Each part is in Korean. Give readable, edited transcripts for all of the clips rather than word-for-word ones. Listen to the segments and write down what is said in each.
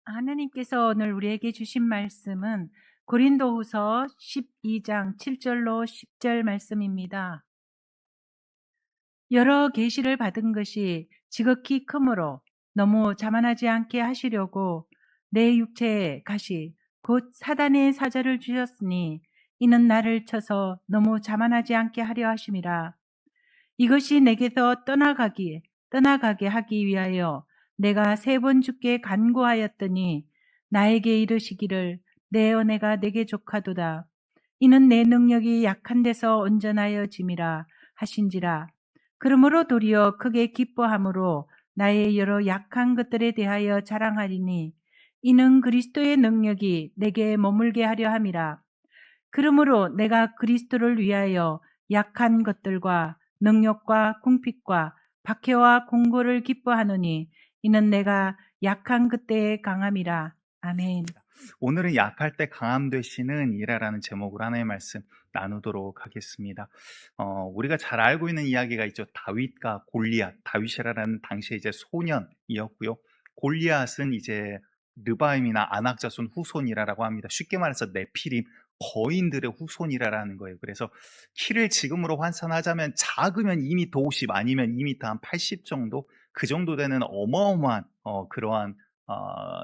하나님께서 오늘 우리에게 주신 말씀은 고린도후서 12장 7절로 10절 말씀입니다. 여러 계시를 받은 것이 지극히 크므로 너무 자만하지 않게 하시려고 내 육체에 가시 곧 사단의 사자를 주셨으니 이는 나를 쳐서 너무 자만하지 않게 하려 하심이라. 이것이 내게서 떠나가게 하기 위하여 내가 3번 주께 간구하였더니 나에게 이르시기를 내 은혜가 내게 족하도다. 이는 내 능력이 약한 데서 온전하여 짐이라 하신지라. 그러므로 도리어 크게 기뻐함으로 나의 여러 약한 것들에 대하여 자랑하리니 이는 그리스도의 능력이 내게 머물게 하려 함이라. 그러므로 내가 그리스도를 위하여 약한 것들과 능력과 궁핍과 박해와 공고를 기뻐하노니 이는 내가 약한 그때의 강함이라. 아멘. 오늘은 약할 때 강함 되시는 이라라는 제목으로 하나의 말씀 나누도록 하겠습니다. 우리가 잘 알고 있는 이야기가 있죠. 다윗과 골리앗. 다윗이라는 당시에 이제 소년이었고요. 골리앗은 이제 르바임이나 아낙 자손 후손이라고 합니다. 쉽게 말해서 네피림 거인들의 후손이라는 거예요. 그래서 키를 지금으로 환산하자면 작으면 2m 50 아니면 2m 한 80 정도 그 정도 되는 어마어마한 그러한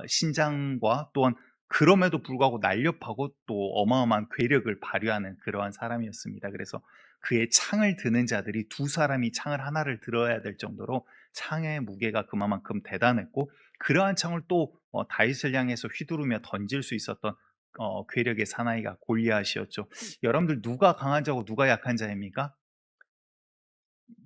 신장과 또한 그럼에도 불구하고 날렵하고 또 어마어마한 괴력을 발휘하는 그러한 사람이었습니다. 그래서 그의 창을 드는 자들이 2사람이 창을 하나를 들어야 될 정도로 창의 무게가 그만큼 대단했고, 그러한 창을 또 다윗을 향해서 휘두르며 던질 수 있었던 괴력의 사나이가 골리앗이었죠. 여러분들 누가 강한 자고 누가 약한 자입니까?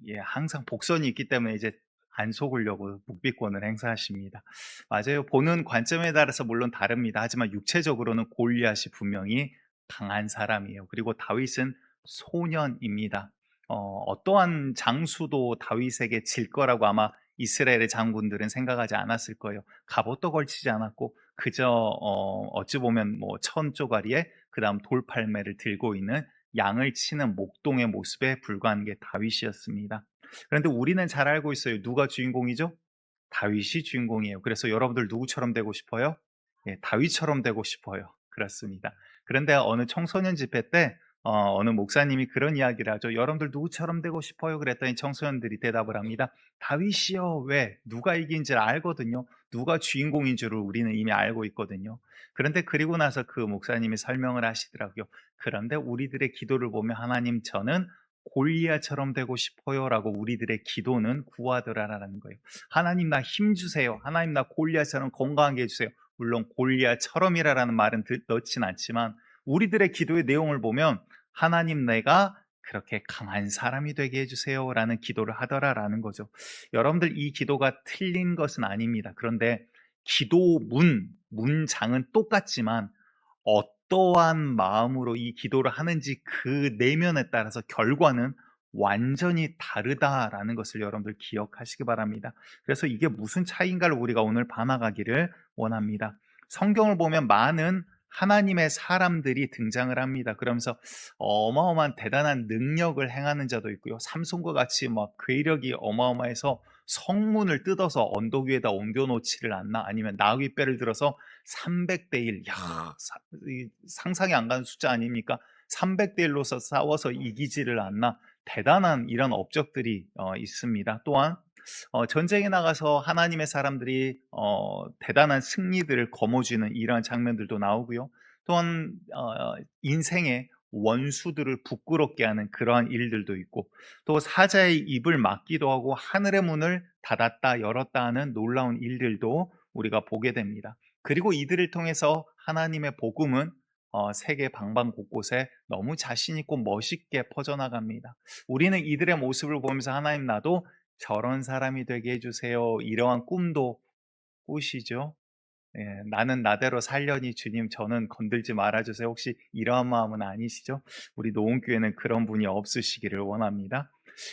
예, 항상 복선이 있기 때문에 이제 안 속으려고 묵비권을 행사하십니다. 맞아요. 보는 관점에 따라서 물론 다릅니다. 하지만 육체적으로는 골리앗이 분명히 강한 사람이에요. 그리고 다윗은 소년입니다. 어떠한 장수도 다윗에게 질 거라고 아마 이스라엘의 장군들은 생각하지 않았을 거예요. 갑옷도 걸치지 않았고 그저 어찌 보면 뭐 천조가리에 그 다음 돌팔매를 들고 있는 양을 치는 목동의 모습에 불과한 게 다윗이었습니다. 그런데 우리는 잘 알고 있어요. 누가 주인공이죠? 다윗이 주인공이에요. 그래서 여러분들 누구처럼 되고 싶어요? 예, 다윗처럼 되고 싶어요. 그렇습니다. 그런데 어느 청소년 집회 때 어느 목사님이 그런 이야기를 하죠. 여러분들 누구처럼 되고 싶어요? 그랬더니 청소년들이 대답을 합니다. 다윗이요. 왜? 누가 이긴 줄 알거든요. 누가 주인공인 줄을 우리는 이미 알고 있거든요. 그런데 그리고 나서 그 목사님이 설명을 하시더라고요. 그런데 우리들의 기도를 보면 하나님 저는 골리앗처럼 되고 싶어요 라고 우리들의 기도는 구하더라라는 거예요. 하나님 나 힘 주세요. 하나님 나 골리앗처럼 건강하게 해주세요. 물론 골리앗처럼이라는 말은 넣진 않지만 우리들의 기도의 내용을 보면 하나님 내가 그렇게 강한 사람이 되게 해주세요 라는 기도를 하더라라는 거죠. 여러분들 이 기도가 틀린 것은 아닙니다. 그런데 기도 문장은 똑같지만 어떠한 마음으로 이 기도를 하는지 그 내면에 따라서 결과는 완전히 다르다라는 것을 여러분들 기억하시기 바랍니다. 그래서 이게 무슨 차이인가를 우리가 오늘 반학하기를 원합니다. 성경을 보면 많은 하나님의 사람들이 등장을 합니다. 그러면서 어마어마한 대단한 능력을 행하는 자도 있고요. 삼손과 같이 막 괴력이 어마어마해서 성문을 뜯어서 언덕 위에다 옮겨놓지를 않나, 아니면 나귀뼈를 들어서 300대 1, 상상이 안 가는 숫자 아닙니까? 300대 1로서 싸워서 이기지를 않나, 대단한 이런 업적들이 있습니다. 또한 전쟁에 나가서 하나님의 사람들이 대단한 승리들을 거머쥐는 이러한 장면들도 나오고요. 또한 인생의 원수들을 부끄럽게 하는 그러한 일들도 있고, 또 사자의 입을 막기도 하고 하늘의 문을 닫았다 열었다 하는 놀라운 일들도 우리가 보게 됩니다. 그리고 이들을 통해서 하나님의 복음은 세계 방방 곳곳에 너무 자신 있고 멋있게 퍼져나갑니다. 우리는 이들의 모습을 보면서 하나님 나도 저런 사람이 되게 해주세요. 이러한 꿈도 꾸시죠. 예, 나는 나대로 살려니 주님 저는 건들지 말아주세요. 혹시 이러한 마음은 아니시죠? 우리 노원교회는 그런 분이 없으시기를 원합니다.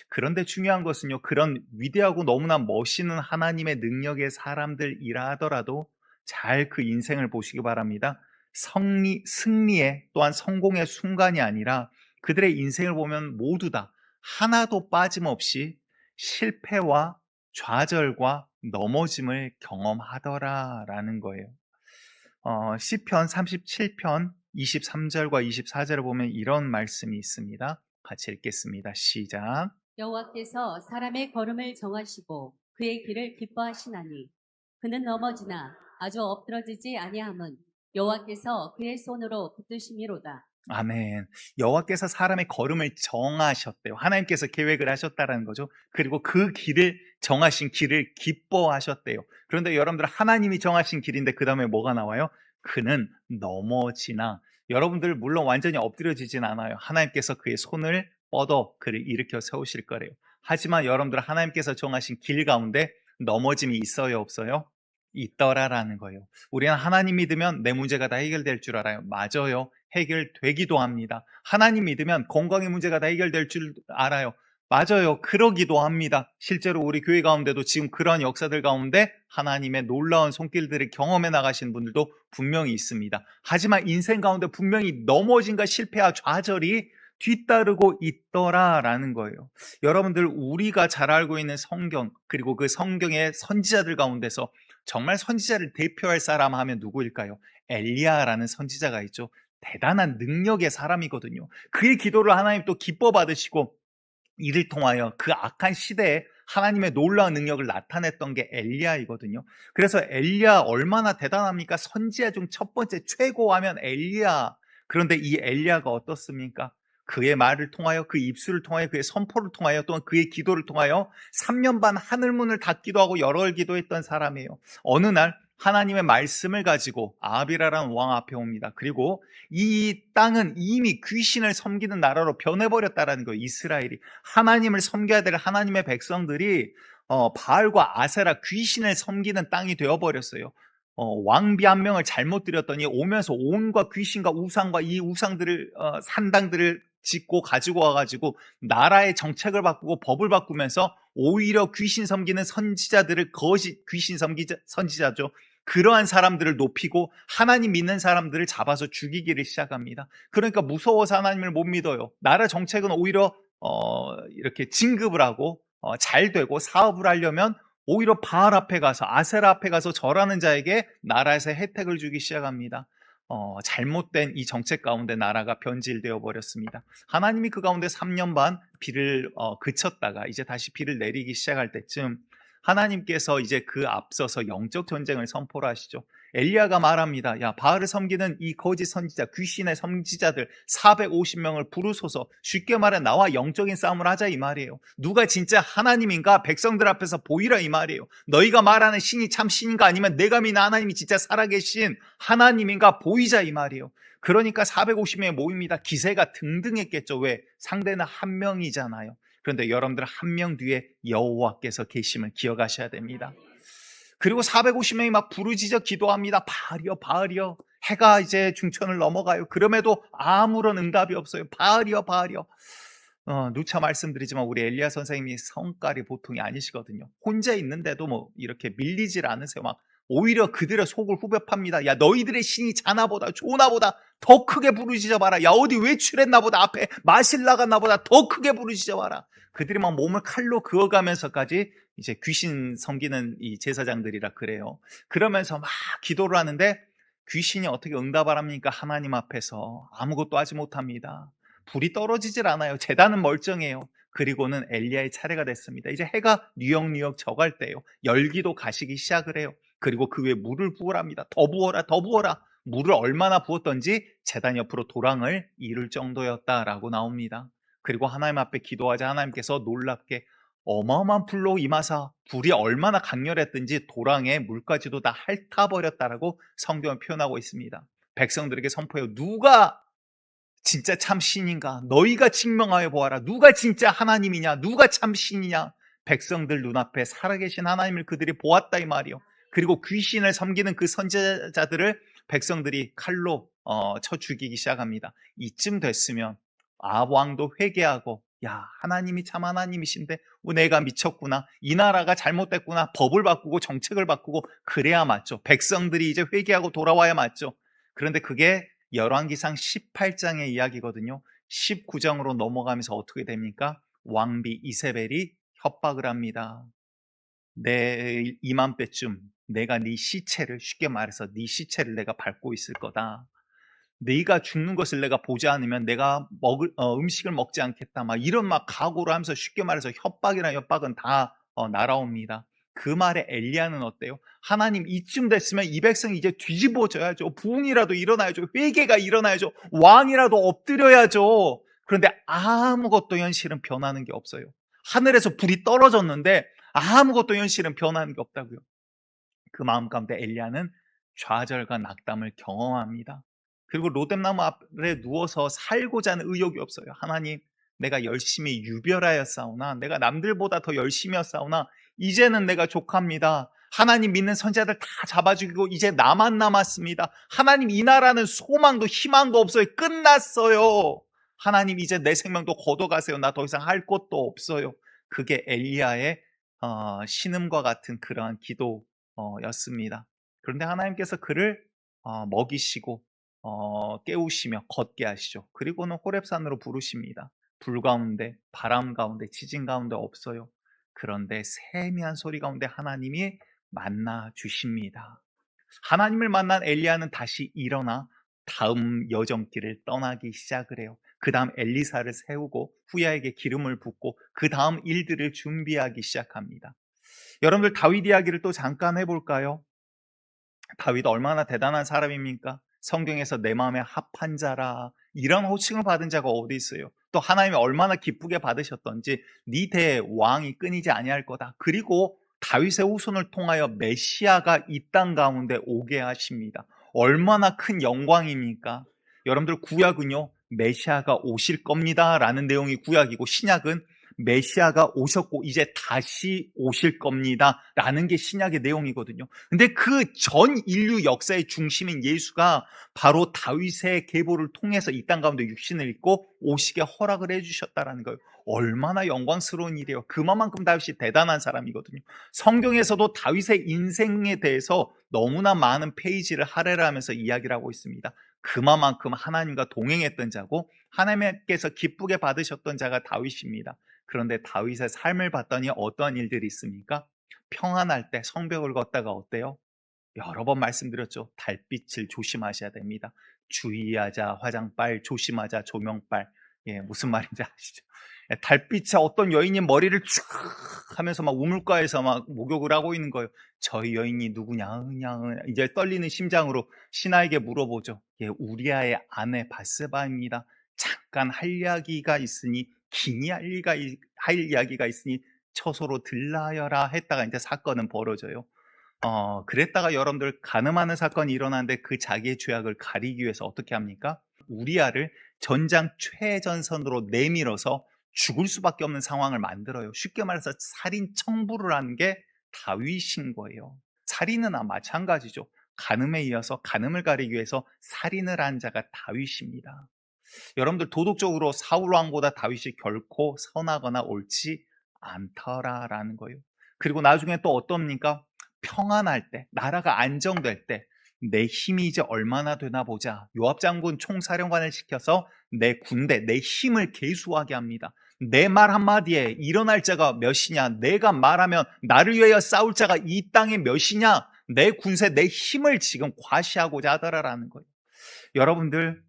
그런데 중요한 것은요, 그런 위대하고 너무나 멋있는 하나님의 능력의 사람들이라 하더라도 잘 그 인생을 보시기 바랍니다. 승리의 또한 성공의 순간이 아니라 그들의 인생을 보면 모두 다 하나도 빠짐없이 실패와 좌절과 넘어짐을 경험하더라라는 거예요. 시편 37편 23절과 24절을 보면 이런 말씀이 있습니다. 같이 읽겠습니다. 시작. 여호와께서 사람의 걸음을 정하시고 그의 길을 기뻐하시나니 그는 넘어지나 아주 엎드러지지 아니함은 여호와께서 그의 손으로 붙드심이로다. 아멘. 여호와께서 사람의 걸음을 정하셨대요. 하나님께서 계획을 하셨다라는 거죠. 그리고 그 길을 정하신 길을 기뻐하셨대요. 그런데 여러분들 하나님이 정하신 길인데 그 다음에 뭐가 나와요? 그는 넘어지나. 여러분들 물론 완전히 엎드려지진 않아요. 하나님께서 그의 손을 뻗어 그를 일으켜 세우실 거래요. 하지만 여러분들 하나님께서 정하신 길 가운데 넘어짐이 있어요, 없어요? 있더라라는 거예요. 우리는 하나님 믿으면 내 문제가 다 해결될 줄 알아요. 맞아요. 해결되기도 합니다. 하나님 믿으면 건강의 문제가 다 해결될 줄 알아요. 맞아요. 그러기도 합니다. 실제로 우리 교회 가운데도 지금 그러한 역사들 가운데 하나님의 놀라운 손길들을 경험해 나가신 분들도 분명히 있습니다. 하지만 인생 가운데 분명히 넘어짐과 실패와 좌절이 뒤따르고 있더라라는 거예요. 여러분들 우리가 잘 알고 있는 성경 그리고 그 성경의 선지자들 가운데서 정말 선지자를 대표할 사람 하면 누구일까요? 엘리야라는 선지자가 있죠. 대단한 능력의 사람이거든요. 그의 기도를 하나님 또 기뻐 받으시고 이를 통하여 그 악한 시대에 하나님의 놀라운 능력을 나타냈던 게 엘리야이거든요. 그래서 엘리야 얼마나 대단합니까? 선지자 중 첫 번째 최고하면 엘리야. 그런데 이 엘리야가 어떻습니까? 그의 말을 통하여 그 입술을 통하여 그의 선포를 통하여 또한 그의 기도를 통하여 3년 반 하늘문을 닫기도 하고 여러 기도했던 사람이에요. 어느 날 하나님의 말씀을 가지고 아비라라는 왕 앞에 옵니다. 그리고 이 땅은 이미 귀신을 섬기는 나라로 변해버렸다라는 거예요. 이스라엘이 하나님을 섬겨야 될 하나님의 백성들이 바알과 아세라 귀신을 섬기는 땅이 되어버렸어요. 왕비 한 명을 잘못 들였더니 오면서 온갖 귀신과 우상과 이 우상들을 산당들을 짓고 가지고 와가지고 나라의 정책을 바꾸고 법을 바꾸면서 오히려 귀신 섬기는 선지자들을 귀신 선지자죠. 그러한 사람들을 높이고 하나님 믿는 사람들을 잡아서 죽이기를 시작합니다. 그러니까 무서워서 하나님을 못 믿어요. 나라 정책은 오히려 이렇게 진급을 하고 잘 되고 사업을 하려면 오히려 바알 앞에 가서 아세라 앞에 가서 절하는 자에게 나라에서 혜택을 주기 시작합니다. 잘못된 이 정책 가운데 나라가 변질되어 버렸습니다. 하나님이 그 가운데 3년 반 비를 그쳤다가 이제 다시 비를 내리기 시작할 때쯤 하나님께서 이제 그 앞서서 영적 전쟁을 선포를 하시죠. 엘리야가 말합니다. 야, 바알을 섬기는 이 거짓 선지자, 귀신의 선지자들 450명을 부르소서. 쉽게 말해 나와 영적인 싸움을 하자 이 말이에요. 누가 진짜 하나님인가 백성들 앞에서 보이라 이 말이에요. 너희가 말하는 신이 참 신인가 아니면 내가 믿는 하나님이 진짜 살아계신 하나님인가 보이자 이 말이에요. 그러니까 450명이 모입니다. 기세가 등등했겠죠. 왜? 상대는 한 명이잖아요. 그런데 여러분들 한 명 뒤에 여호와께서 계심을 기억하셔야 됩니다. 그리고 450명이 막 부르짖어 기도합니다. 바알이여 바알이여. 해가 이제 중천을 넘어가요. 그럼에도 아무런 응답이 없어요. 바알이여 바알이여. 누차 말씀드리지만 우리 엘리야 선생님이 성깔이 보통이 아니시거든요. 혼자 있는데도 뭐 이렇게 밀리질 않으세요. 막 오히려 그들의 속을 후벼 팝니다. 야, 너희들의 신이 자나보다 조나보다 더 크게 부르짖어 봐라. 야, 어디 외출했나 보다. 앞에 마실 나갔나 보다. 더 크게 부르짖어 봐라. 그들이 막 몸을 칼로 그어가면서까지 이제 귀신 섬기는 이 제사장들이라 그래요. 그러면서 막 기도를 하는데 귀신이 어떻게 응답을 합니까? 하나님 앞에서 아무것도 하지 못합니다. 불이 떨어지질 않아요. 제단은 멀쩡해요. 그리고는 엘리야의 차례가 됐습니다. 이제 해가 뉴역뉴역 져갈 때요. 열기도 가시기 시작을 해요. 그리고 그 위에 물을 부으랍니다. 더 부어라, 더 부어라. 물을 얼마나 부었던지 제단 옆으로 도랑을 이룰 정도였다라고 나옵니다. 그리고 하나님 앞에 기도하자 하나님께서 놀랍게 어마어마한 불로 임하사 불이 얼마나 강렬했든지 도랑에 물까지도 다 핥아버렸다라고 성경을 표현하고 있습니다. 백성들에게 선포해요. 누가 진짜 참 신인가? 너희가 증명하여 보아라. 누가 진짜 하나님이냐? 누가 참 신이냐? 백성들 눈앞에 살아계신 하나님을 그들이 보았다 이 말이요. 그리고 귀신을 섬기는 그 선지자들을 백성들이 칼로 쳐 죽이기 시작합니다. 이쯤 됐으면 아합 왕도 회개하고 야, 하나님이 참 하나님이신데 내가 미쳤구나. 이 나라가 잘못됐구나. 법을 바꾸고 정책을 바꾸고 그래야 맞죠. 백성들이 이제 회개하고 돌아와야 맞죠. 그런데 그게 열왕기상 18장의 이야기거든요. 19장으로 넘어가면서 어떻게 됩니까? 왕비 이세벨이 협박을 합니다. 내 이맘때쯤 내가 네 시체를, 쉽게 말해서 네 시체를 내가 밟고 있을 거다. 네가 죽는 것을 내가 보지 않으면 내가 음식을 먹지 않겠다. 막 이런 막 각오를 하면서, 쉽게 말해서 협박이나 협박은 다 날아옵니다. 그 말에 엘리야는 어때요? 하나님, 이쯤 됐으면 이 백성이 이제 뒤집어져야죠. 부흥이라도 일어나야죠. 회개가 일어나야죠. 왕이라도 엎드려야죠. 그런데 아무것도 현실은 변하는 게 없어요. 하늘에서 불이 떨어졌는데 아무것도 현실은 변하는 게 없다고요. 그 마음 가운데 엘리야는 좌절과 낙담을 경험합니다. 그리고 로뎀나무 아래 누워서 살고자 하는 의욕이 없어요. 하나님, 내가 열심히 유별하였사오나, 내가 남들보다 더 열심히 했사오나 이제는 내가 족합니다. 하나님 믿는 선지자들 다 잡아 죽이고 이제 나만 남았습니다. 하나님, 이 나라는 소망도 희망도 없어요. 끝났어요. 하나님, 이제 내 생명도 걷어가세요. 나 더 이상 할 것도 없어요. 그게 엘리야의 신음과 같은 그러한 기도였습니다. 그런데 하나님께서 그를 먹이시고 깨우시며 걷게 하시죠. 그리고는 호렙산으로 부르십니다. 불 가운데, 바람 가운데, 지진 가운데 없어요. 그런데 세미한 소리 가운데 하나님이 만나 주십니다. 하나님을 만난 엘리야는 다시 일어나 다음 여정길을 떠나기 시작을 해요. 그 다음 엘리사를 세우고 후야에게 기름을 붓고 그 다음 일들을 준비하기 시작합니다. 여러분들, 다윗 이야기를 또 잠깐 해볼까요? 다윗 얼마나 대단한 사람입니까? 성경에서 내 마음에 합한 자라, 이런 호칭을 받은 자가 어디 있어요? 또 하나님이 얼마나 기쁘게 받으셨던지, 네 대에 왕이 끊이지 아니할 거다. 그리고 다윗의 후손을 통하여 메시아가 이 땅 가운데 오게 하십니다. 얼마나 큰 영광입니까? 여러분들, 구약은요, 메시아가 오실 겁니다 라는 내용이 구약이고, 신약은 메시아가 오셨고 이제 다시 오실 겁니다 라는 게 신약의 내용이거든요. 근데 그 전 인류 역사의 중심인 예수가 바로 다윗의 계보를 통해서 이 땅 가운데 육신을 입고 오시게 허락을 해주셨다라는 거예요. 얼마나 영광스러운 일이에요. 그만큼 다윗이 대단한 사람이거든요. 성경에서도 다윗의 인생에 대해서 너무나 많은 페이지를 할애를 하면서 이야기를 하고 있습니다. 그만큼 하나님과 동행했던 자고 하나님께서 기쁘게 받으셨던 자가 다윗입니다. 그런데 다윗의 삶을 봤더니 어떠한 일들이 있습니까? 평안할 때 성벽을 걷다가 어때요? 여러 번 말씀드렸죠. 달빛을 조심하셔야 됩니다. 주의하자 화장빨, 조심하자 조명빨. 무슨 말인지 아시죠? 달빛에 어떤 여인이 머리를 쭉 하면서 막 우물가에서 막 목욕을 하고 있는 거예요. 저희 여인이 누구냐? 이제 떨리는 심장으로 신하에게 물어보죠. 우리아의 아내 바세바입니다. 잠깐 할 이야기가 있으니, 긴이 할 이야기가 있으니 처소로 들라여라 했다가 이제 사건은 벌어져요. 그랬다가 여러분들, 가늠하는 사건이 일어나는데 그 자기의 죄악을 가리기 위해서 어떻게 합니까? 우리아를 전장 최전선으로 내밀어서 죽을 수밖에 없는 상황을 만들어요. 쉽게 말해서 살인 청부를 한 게 다윗인 거예요. 살인은 마찬가지죠. 간음에 이어서 간음을 가리기 위해서 살인을 한 자가 다윗입니다. 여러분들, 도덕적으로 사울 왕보다 다윗이 결코 선하거나 옳지 않더라라는 거예요. 그리고 나중에 또 어떻습니까? 평안할 때, 나라가 안정될 때 내 힘이 이제 얼마나 되나 보자. 요압 장군 총사령관을 시켜서 내 군대, 내 힘을 계수하게 합니다. 내 말 한마디에 일어날 자가 몇이냐? 내가 말하면 나를 위하여 싸울 자가 이 땅에 몇이냐? 내 군세, 내 힘을 지금 과시하고자 하더라라는 거예요. 여러분들,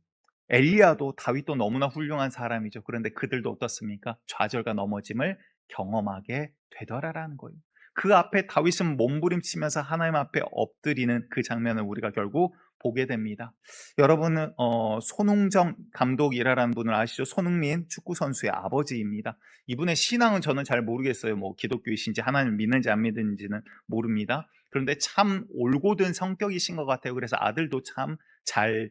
엘리야도 다윗도 너무나 훌륭한 사람이죠. 그런데 그들도 어떻습니까? 좌절과 넘어짐을 경험하게 되더라라는 거예요. 그 앞에 다윗은 몸부림치면서 하나님 앞에 엎드리는 그 장면을 우리가 결국 보게 됩니다. 여러분은 손흥정 감독이라는 분을 아시죠? 손흥민 축구 선수의 아버지입니다. 이분의 신앙은 저는 잘 모르겠어요. 뭐 기독교이신지 하나님을 믿는지 안 믿는지는 모릅니다. 그런데 참 올곧은 성격이신 것 같아요. 그래서 아들도 참 잘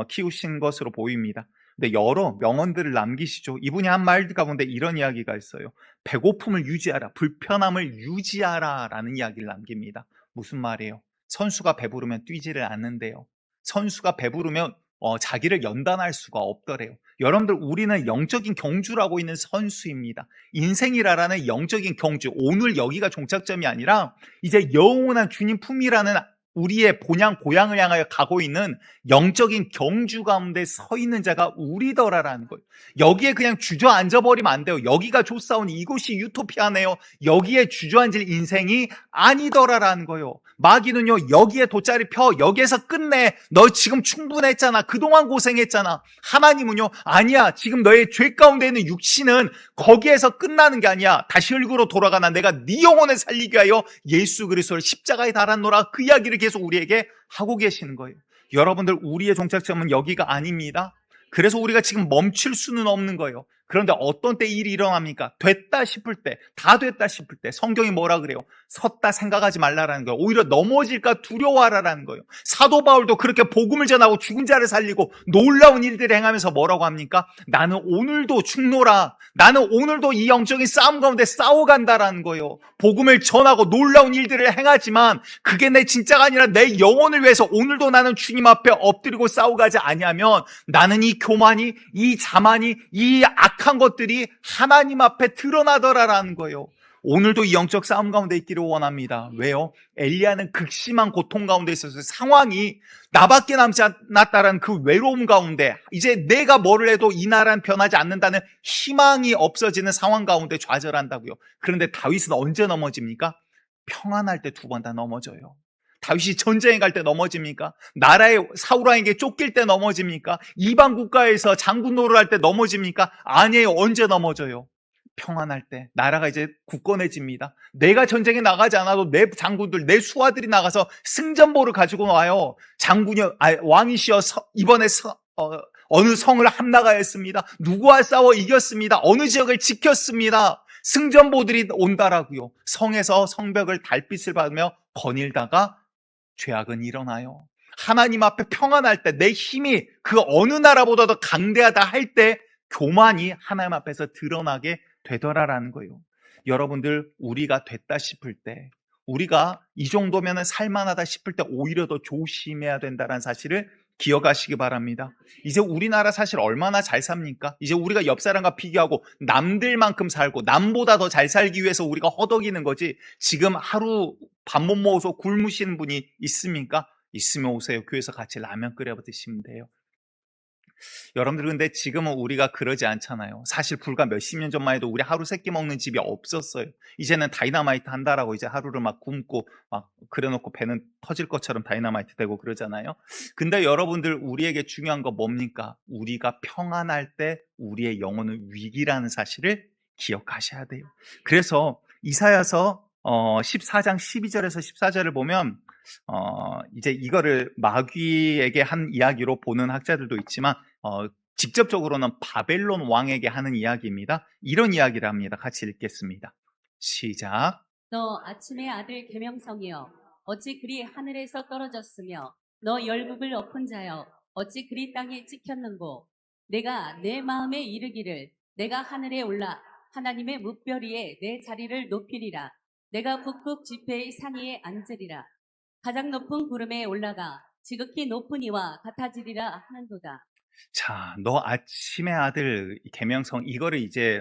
키우신 것으로 보입니다. 근데 여러 명언들을 남기시죠. 이분이 한 말 가운데 이런 이야기가 있어요. 배고픔을 유지하라, 불편함을 유지하라 라는 이야기를 남깁니다. 무슨 말이에요? 선수가 배부르면 뛰지를 않는데요. 선수가 배부르면 자기를 연단할 수가 없더래요. 여러분들, 우리는 영적인 경주라고 있는 선수입니다. 인생이라는 영적인 경주, 오늘 여기가 종착점이 아니라 이제 영원한 주님 품이라는 우리의 본향 고향을 향하여 가고 있는 영적인 경주 가운데 서 있는 자가 우리더라라는 거예요. 여기에 그냥 주저앉아 버리면 안 돼요. 여기가 좋사오니 이곳이 유토피아네요. 여기에 주저앉을 인생이 아니더라라는 거예요. 마귀는요, 여기에 돗자리 펴, 여기에서 끝내. 너 지금 충분했잖아. 그동안 고생했잖아. 하나님은요, 아니야. 지금 너의 죄 가운데 있는 육신은 거기에서 끝나는 게 아니야. 다시 흙으로 돌아가나 내가 네 영혼을 살리기 위하여 예수 그리스도를 십자가에 달았노라. 그 이야기를 계속 우리에게 하고 계시는 거예요. 여러분들, 우리의 종착점은 여기가 아닙니다. 그래서 우리가 지금 멈출 수는 없는 거예요. 그런데 어떤 때 일이 일어납니까? 됐다 싶을 때, 다 됐다 싶을 때 성경이 뭐라 그래요? 섰다 생각하지 말라라는 거예요. 오히려 넘어질까 두려워하라라는 거예요. 사도 바울도 그렇게 복음을 전하고 죽은 자를 살리고 놀라운 일들을 행하면서 뭐라고 합니까? 나는 오늘도 죽노라. 나는 오늘도 이 영적인 싸움 가운데 싸워간다라는 거예요. 복음을 전하고 놀라운 일들을 행하지만 그게 내 진짜가 아니라 내 영혼을 위해서 오늘도 나는 주님 앞에 엎드리고 싸워가지 아니하면 나는 이 교만이, 이 자만이, 이 악한 것들이 하나님 앞에 드러나더라라는 거예요. 오늘도 이 영적 싸움 가운데 있기를 원합니다. 왜요? 엘리야는 극심한 고통 가운데 있어서 상황이 나밖에 남지 않았다라는 그 외로움 가운데 이제 내가 뭐를 해도 이 나라는 변하지 않는다는 희망이 없어지는 상황 가운데 좌절한다고요. 그런데 다윗은 언제 넘어집니까? 평안할 때 두 번 다 넘어져요. 다윗이 전쟁에 갈 때 넘어집니까? 나라의 사울왕에게 쫓길 때 넘어집니까? 이방 국가에서 장군 노릇할 때 넘어집니까? 아니에요. 언제 넘어져요? 평안할 때, 나라가 이제 굳건해집니다. 내가 전쟁에 나가지 않아도 내 장군들, 내 수하들이 나가서 승전보를 가지고 와요. 왕이시여 이번에 어느 성을 함락하였습니다. 누구와 싸워 이겼습니다. 어느 지역을 지켰습니다. 승전보들이 온다라고요. 성에서 성벽을 달빛을 받으며 거닐다가 죄악은 일어나요. 하나님 앞에 평안할 때, 내 힘이 그 어느 나라보다도 강대하다 할 때 교만이 하나님 앞에서 드러나게 되더라라는 거예요. 여러분들, 우리가 됐다 싶을 때, 우리가 이 정도면 살만하다 싶을 때 오히려 더 조심해야 된다는 사실을 기억하시기 바랍니다. 이제 우리나라 사실 얼마나 잘 삽니까? 이제 우리가 옆 사람과 비교하고 남들만큼 살고 남보다 더 잘 살기 위해서 우리가 허덕이는 거지, 지금 하루 밥 못 먹어서 굶으시는 분이 있습니까? 있으면 오세요. 교회에서 같이 라면 끓여 드시면 돼요. 여러분들, 근데 지금은 우리가 그러지 않잖아요. 사실 불과 몇십 년 전만 해도 우리 하루 세끼 먹는 집이 없었어요. 이제는 다이너마이트 한다라고 이제 하루를 막 굶고 막 그래놓고 배는 터질 것처럼 다이너마이트 되고 그러잖아요. 근데 여러분들, 우리에게 중요한 거 뭡니까? 우리가 평안할 때 우리의 영혼은 위기라는 사실을 기억하셔야 돼요. 그래서 이사야서 14장 12절에서 14절을 보면 이제 이거를 마귀에게 한 이야기로 보는 학자들도 있지만 직접적으로는 바벨론 왕에게 하는 이야기입니다. 이런 이야기를 합니다. 같이 읽겠습니다. 시작. 너 아침의 아들 계명성이여 어찌 그리 하늘에서 떨어졌으며 너 열국을 엎은 자여 어찌 그리 땅에 찍혔는고 내가 내 마음에 이르기를 내가 하늘에 올라 하나님의 뭇별 위에 내 자리를 높이리라. 내가 북극 지폐의 산 위에 앉으리라. 가장 높은 구름에 올라가 지극히 높은 이와 같아지리라 하는도다. 자, 너 아침의 아들 계명성, 이거를 이제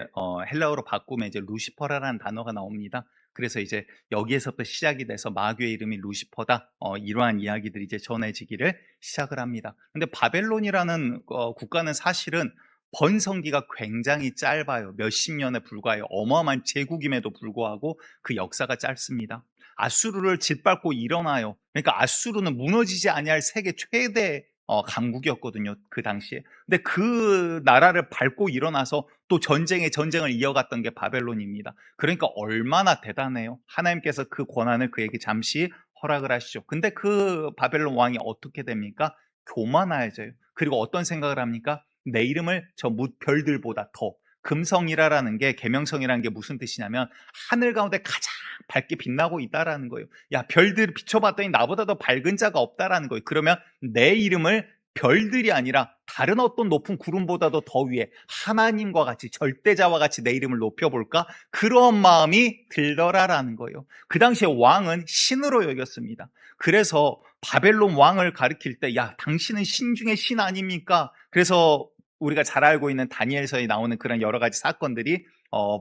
헬라어로 바꾸면 이제 루시퍼라라는 단어가 나옵니다. 그래서 이제 여기에서부터 시작이 돼서 마귀의 이름이 루시퍼다. 이러한 이야기들이 이제 전해지기를 시작을 합니다. 근데 바벨론이라는 국가는 사실은 번성기가 굉장히 짧아요. 몇십 년에 불과해요. 어마어마한 제국임에도 불구하고 그 역사가 짧습니다. 아수르를 짓밟고 일어나요. 그러니까 아수르는 무너지지 아니할 세계 최대 강국이었거든요, 그 당시에. 근데 그 나라를 밟고 일어나서 또 전쟁을 이어갔던 게 바벨론입니다. 그러니까 얼마나 대단해요. 하나님께서 그 권한을 그에게 잠시 허락을 하시죠. 근데 그 바벨론 왕이 어떻게 됩니까? 교만해져요. 그리고 어떤 생각을 합니까? 내 이름을 저 뭇별들보다 더, 금성이라는 게, 계명성이라는 게 무슨 뜻이냐면 하늘 가운데 가장 밝게 빛나고 있다라는 거예요. 야, 별들을 비춰봤더니 나보다 더 밝은 자가 없다라는 거예요. 그러면 내 이름을 별들이 아니라 다른 어떤 높은 구름보다도 더 위에 하나님과 같이, 절대자와 같이 내 이름을 높여볼까? 그런 마음이 들더라라는 거예요. 그 당시에 왕은 신으로 여겼습니다. 그래서 바벨론 왕을 가리킬 때, 야, 당신은 신 중에 신 아닙니까? 그래서 우리가 잘 알고 있는 다니엘서에 나오는 그런 여러 가지 사건들이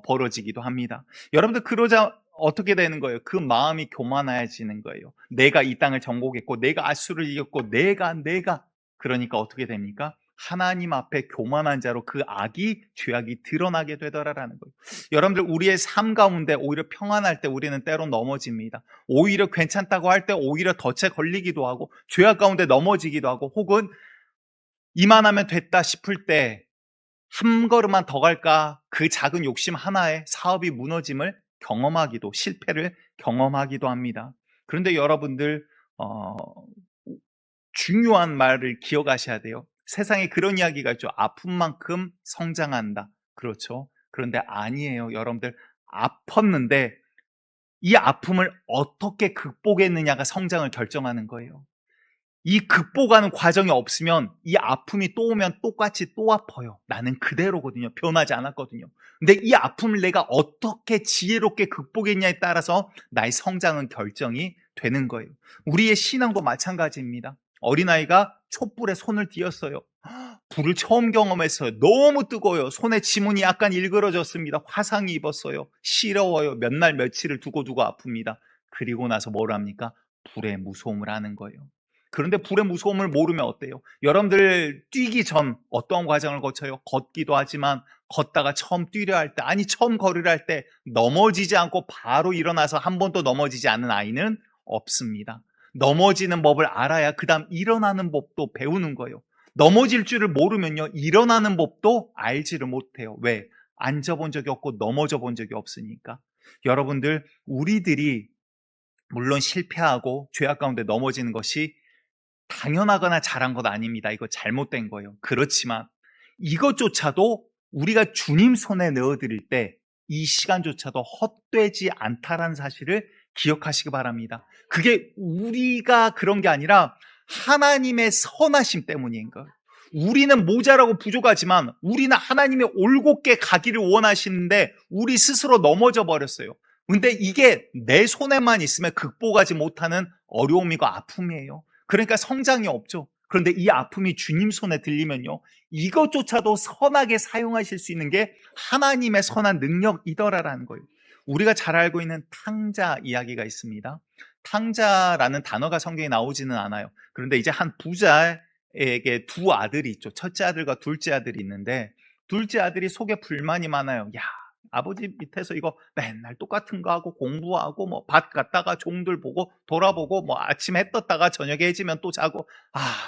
벌어지기도 합니다. 여러분들, 그러자 어떻게 되는 거예요? 그 마음이 교만해지는 거예요. 내가 이 땅을 정복했고, 내가 아수를 이겼고, 내가. 그러니까 어떻게 됩니까? 하나님 앞에 교만한 자로 그 악이, 죄악이 드러나게 되더라라는 거예요. 여러분들, 우리의 삶 가운데 오히려 평안할 때 우리는 때로 넘어집니다. 오히려 괜찮다고 할 때 오히려 덫에 걸리기도 하고, 죄악 가운데 넘어지기도 하고, 혹은 이만하면 됐다 싶을 때 한 걸음만 더 갈까, 그 작은 욕심 하나에 사업이 무너짐을 경험하기도, 실패를 경험하기도 합니다. 그런데 여러분들, 중요한 말을 기억하셔야 돼요. 세상에 그런 이야기가 있죠. 아픈 만큼 성장한다. 그렇죠. 그런데 아니에요. 여러분들, 아팠는데 이 아픔을 어떻게 극복했느냐가 성장을 결정하는 거예요. 이 극복하는 과정이 없으면 이 아픔이 또 오면 똑같이 또 아파요. 나는 그대로거든요. 변하지 않았거든요. 근데 이 아픔을 내가 어떻게 지혜롭게 극복했냐에 따라서 나의 성장은 결정이 되는 거예요. 우리의 신앙도 마찬가지입니다. 어린아이가 촛불에 손을 띄었어요. 불을 처음 경험했어요. 너무 뜨거워요. 손에 지문이 약간 일그러졌습니다. 화상이 입었어요. 시려워요. 몇 날 며칠을 두고 아픕니다. 그리고 나서 뭘 합니까? 불의 무서움을 아는 거예요. 그런데 불의 무서움을 모르면 어때요? 여러분들 뛰기 전 어떠한 과정을 거쳐요? 걷기도 하지만 걷다가 처음 뛰려 할 때, 아니 처음 걸으려 할 때 넘어지지 않고 바로 일어나서 한 번도 넘어지지 않는 아이는 없습니다. 넘어지는 법을 알아야 그 다음 일어나는 법도 배우는 거예요. 넘어질 줄을 모르면요, 일어나는 법도 알지를 못해요. 왜? 앉아본 적이 없고 넘어져 본 적이 없으니까. 여러분들, 우리들이 물론 실패하고 죄악 가운데 넘어지는 것이 당연하거나 잘한 것 아닙니다. 이거 잘못된 거예요. 그렇지만 이것조차도 우리가 주님 손에 넣어드릴 때 이 시간조차도 헛되지 않다라는 사실을 기억하시기 바랍니다. 그게 우리가 그런 게 아니라 하나님의 선하심 때문인 거예요. 우리는 모자라고 부족하지만 우리는 하나님의 올곧게 가기를 원하시는데 우리 스스로 넘어져 버렸어요. 근데 이게 내 손에만 있으면 극복하지 못하는 어려움이고 아픔이에요. 그러니까 성장이 없죠. 그런데 이 아픔이 주님 손에 들리면요, 이것조차도 선하게 사용하실 수 있는 게 하나님의 선한 능력이더라라는 거예요. 우리가 잘 알고 있는 탕자 이야기가 있습니다. 탕자라는 단어가 성경에 나오지는 않아요. 그런데 이제 한 부자에게 두 아들이 있죠. 첫째 아들과 둘째 아들이 있는데, 둘째 아들이 속에 불만이 많아요. 야, 아버지 밑에서 이거 맨날 똑같은 거 하고 공부하고 뭐 밭 갔다가 종들 보고 돌아보고 뭐 아침 해 떴다가 저녁에 해지면 또 자고,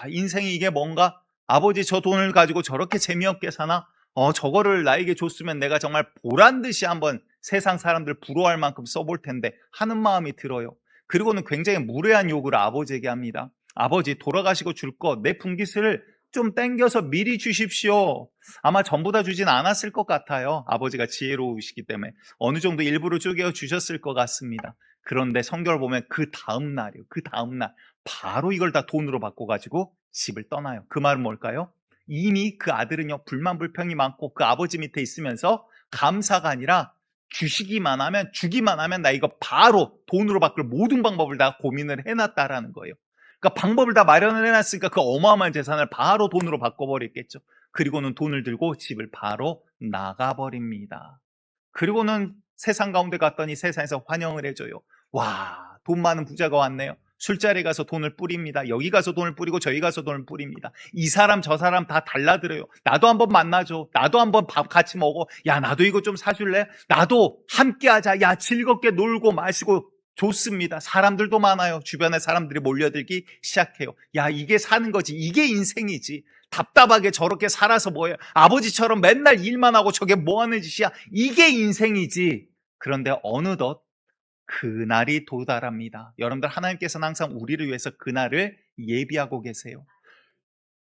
인생이 이게 뭔가, 아버지 저 돈을 가지고 저렇게 재미없게 사나? 저거를 나에게 줬으면 내가 정말 보란 듯이 한번 세상 사람들 부러워할 만큼 써볼 텐데 하는 마음이 들어요. 그리고는 굉장히 무례한 요구를 아버지에게 합니다. 아버지, 돌아가시고 줄 거 내 분깃을 좀 땡겨서 미리 주십시오. 아마 전부 다 주진 않았을 것 같아요. 아버지가 지혜로우시기 때문에 어느 정도 일부러 쪼개어 주셨을 것 같습니다. 그런데 성경을 보면 그 다음날이요, 그 다음날 바로 이걸 다 돈으로 바꿔가지고 집을 떠나요. 그 말은 뭘까요? 이미 그 아들은요, 불만불평이 많고 그 아버지 밑에 있으면서 감사가 아니라 주시기만 하면, 주기만 하면 나 이거 바로 돈으로 바꿀 모든 방법을 다 고민을 해놨다라는 거예요. 그러니까 방법을 다 마련을 해놨으니까 그 어마어마한 재산을 바로 돈으로 바꿔버렸겠죠. 그리고는 돈을 들고 집을 바로 나가버립니다. 그리고는 세상 가운데 갔더니 세상에서 환영을 해줘요. 와, 돈 많은 부자가 왔네요. 술자리 가서 돈을 뿌립니다. 여기 가서 돈을 뿌리고 저기 가서 돈을 뿌립니다. 이 사람 저 사람 다 달라들어요. 나도 한번 만나줘. 나도 한번 밥 같이 먹어. 야, 나도 이거 좀 사줄래? 나도 함께 하자. 야, 즐겁게 놀고 마시고. 좋습니다. 사람들도 많아요. 주변에 사람들이 몰려들기 시작해요. 야, 이게 사는 거지. 이게 인생이지. 답답하게 저렇게 살아서 뭐예요? 아버지처럼 맨날 일만 하고 저게 뭐 하는 짓이야? 이게 인생이지. 그런데 어느덧 그날이 도달합니다. 여러분들, 하나님께서는 항상 우리를 위해서 그날을 예비하고 계세요.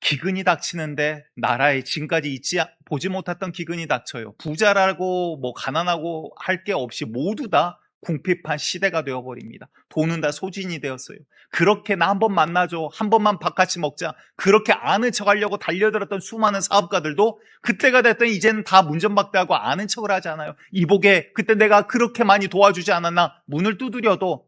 기근이 닥치는데 나라에 지금까지 보지 못했던 기근이 닥쳐요. 부자라고 뭐 가난하고 할 게 없이 모두 다 궁핍한 시대가 되어버립니다. 돈은 다 소진이 되었어요. 그렇게 나 한번 만나줘, 한 번만 밥 같이 먹자, 그렇게 아는 척하려고 달려들었던 수많은 사업가들도 그때가 됐더니 이제는 다 문전박대하고 아는 척을 하잖아요. 이보게 그때 내가 그렇게 많이 도와주지 않았나? 문을 두드려도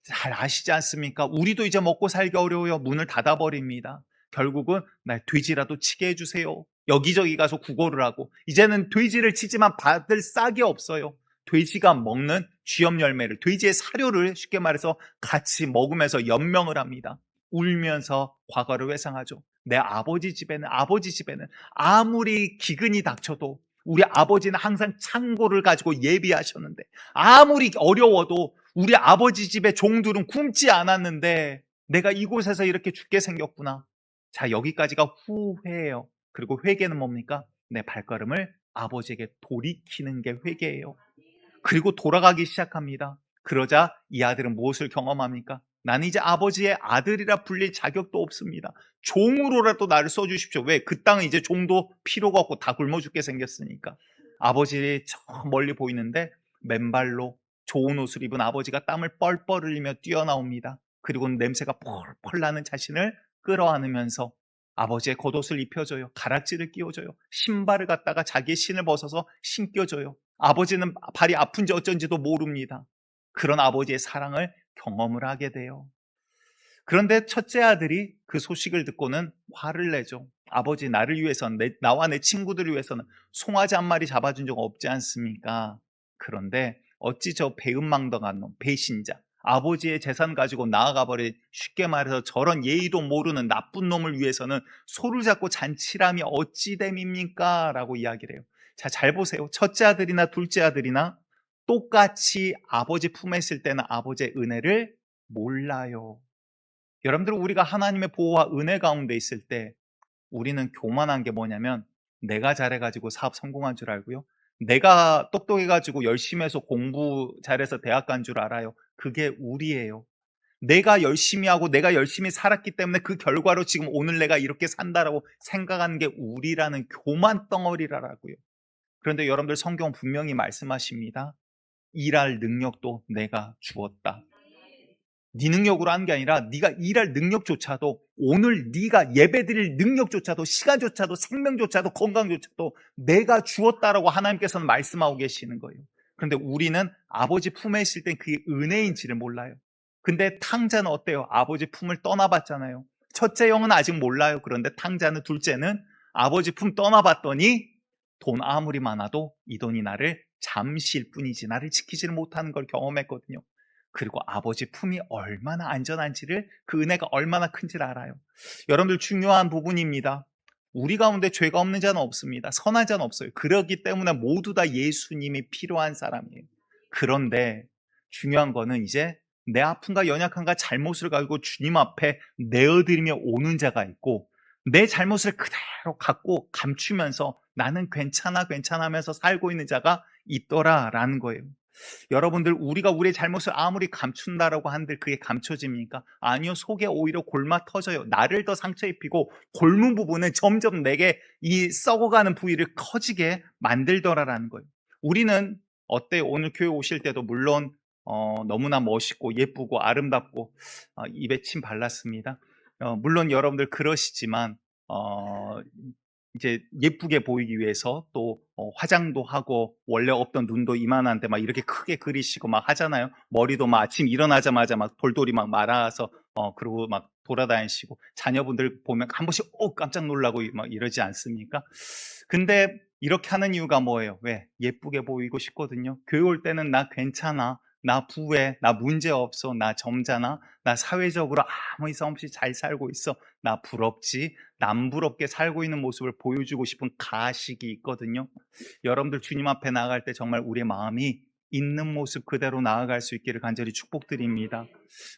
잘 아시지 않습니까? 우리도 이제 먹고 살기 어려워요. 문을 닫아버립니다. 결국은 날 돼지라도 치게 해주세요. 여기저기 가서 구걸을 하고, 이제는 돼지를 치지만 받을 싹이 없어요. 돼지가 먹는 쥐염 열매를, 돼지의 사료를 쉽게 말해서 같이 먹으면서 연명을 합니다. 울면서 과거를 회상하죠. 내 아버지 집에는 아무리 기근이 닥쳐도 우리 아버지는 항상 창고를 가지고 예비하셨는데, 아무리 어려워도 우리 아버지 집의 종들은 굶지 않았는데 내가 이곳에서 이렇게 죽게 생겼구나. 자, 여기까지가 후회예요. 그리고 회개는 뭡니까? 내 발걸음을 아버지에게 돌이키는 게 회개예요. 그리고 돌아가기 시작합니다. 그러자 이 아들은 무엇을 경험합니까? 나는 이제 아버지의 아들이라 불릴 자격도 없습니다. 종으로라도 나를 써주십시오. 왜? 그 땅은 이제 종도 필요가 없고 다 굶어 죽게 생겼으니까. 아버지 저 멀리 보이는데 맨발로 좋은 옷을 입은 아버지가 땀을 뻘뻘 흘리며 뛰어나옵니다. 그리고는 냄새가 펄펄 나는 자신을 끌어안으면서 아버지의 겉옷을 입혀줘요. 가락지를 끼워줘요. 신발을 갖다가 자기의 신을 벗어서 신겨줘요. 아버지는 발이 아픈지 어쩐지도 모릅니다. 그런 아버지의 사랑을 경험을 하게 돼요. 그런데 첫째 아들이 그 소식을 듣고는 화를 내죠. 아버지, 나를 위해서는, 나와 내 친구들을 위해서는 송아지 한 마리 잡아준 적 없지 않습니까? 그런데 어찌 저 배은망덕한 놈, 배신자, 아버지의 재산 가지고 나아가버린, 쉽게 말해서 저런 예의도 모르는 나쁜 놈을 위해서는 소를 잡고 잔치람이 어찌 됨입니까? 라고 이야기를 해요. 자, 잘 보세요. 첫째 아들이나 둘째 아들이나 똑같이 아버지 품에 있을 때는 아버지의 은혜를 몰라요. 여러분들, 우리가 하나님의 보호와 은혜 가운데 있을 때 우리는 교만한 게 뭐냐면, 내가 잘해가지고 사업 성공한 줄 알고요, 내가 똑똑해가지고 열심히 해서 공부 잘해서 대학 간 줄 알아요. 그게 우리예요. 내가 열심히 하고 내가 열심히 살았기 때문에 그 결과로 지금 오늘 내가 이렇게 산다라고 생각하는 게 우리라는 교만 덩어리라고요. 그런데 여러분들, 성경은 분명히 말씀하십니다. 일할 능력도 내가 주었다. 네 능력으로 한 게 아니라 네가 일할 능력조차도, 오늘 네가 예배드릴 능력조차도, 시간조차도, 생명조차도, 건강조차도 내가 주었다라고 하나님께서는 말씀하고 계시는 거예요. 그런데 우리는 아버지 품에 있을 땐 그게 은혜인지를 몰라요. 근데 탕자는 어때요? 아버지 품을 떠나봤잖아요. 첫째 형은 아직 몰라요. 그런데 탕자는, 둘째는 아버지 품 떠나봤더니 돈 아무리 많아도 이 돈이 나를 잠시일 뿐이지 나를 지키지를 못하는 걸 경험했거든요. 그리고 아버지 품이 얼마나 안전한지를, 그 은혜가 얼마나 큰지를 알아요. 여러분들, 중요한 부분입니다. 우리 가운데 죄가 없는 자는 없습니다. 선한 자는 없어요. 그렇기 때문에 모두 다 예수님이 필요한 사람이에요. 그런데 중요한 거는 이제 내 아픔과 연약함과 잘못을 가지고 주님 앞에 내어드리며 오는 자가 있고, 내 잘못을 그대로 갖고 감추면서 나는 괜찮아 하면서 살고 있는 자가 있더라라는 거예요. 여러분들, 우리가 우리의 잘못을 아무리 감춘다라고 한들 그게 감춰집니까? 아니요. 속에 오히려 골마 터져요. 나를 더 상처 입히고 골문 부분은 점점 내게 이 썩어가는 부위를 커지게 만들더라라는 거예요. 우리는 어때요? 오늘 교회 오실 때도 물론 너무나 멋있고 예쁘고 아름답고 입에 침 발랐습니다. 물론 여러분들 그러시지만 이제 예쁘게 보이기 위해서 또 화장도 하고, 원래 없던 눈도 이만한데 막 이렇게 크게 그리시고 막 하잖아요. 머리도 막 아침 일어나자마자 막 돌돌이 막 말아서 그리고 막 돌아다니시고, 자녀분들 보면 한 번씩 깜짝 놀라고 막 이러지 않습니까? 근데 이렇게 하는 이유가 뭐예요? 왜? 예쁘게 보이고 싶거든요. 교회 올 때는 나 괜찮아, 나 부해, 나 문제 없어, 나 점잖아, 나 사회적으로 아무 이상 없이 잘 살고 있어, 나 부럽지, 남부럽게 살고 있는 모습을 보여주고 싶은 가식이 있거든요. 여러분들, 주님 앞에 나아갈 때 정말 우리의 마음이 있는 모습 그대로 나아갈 수 있기를 간절히 축복드립니다.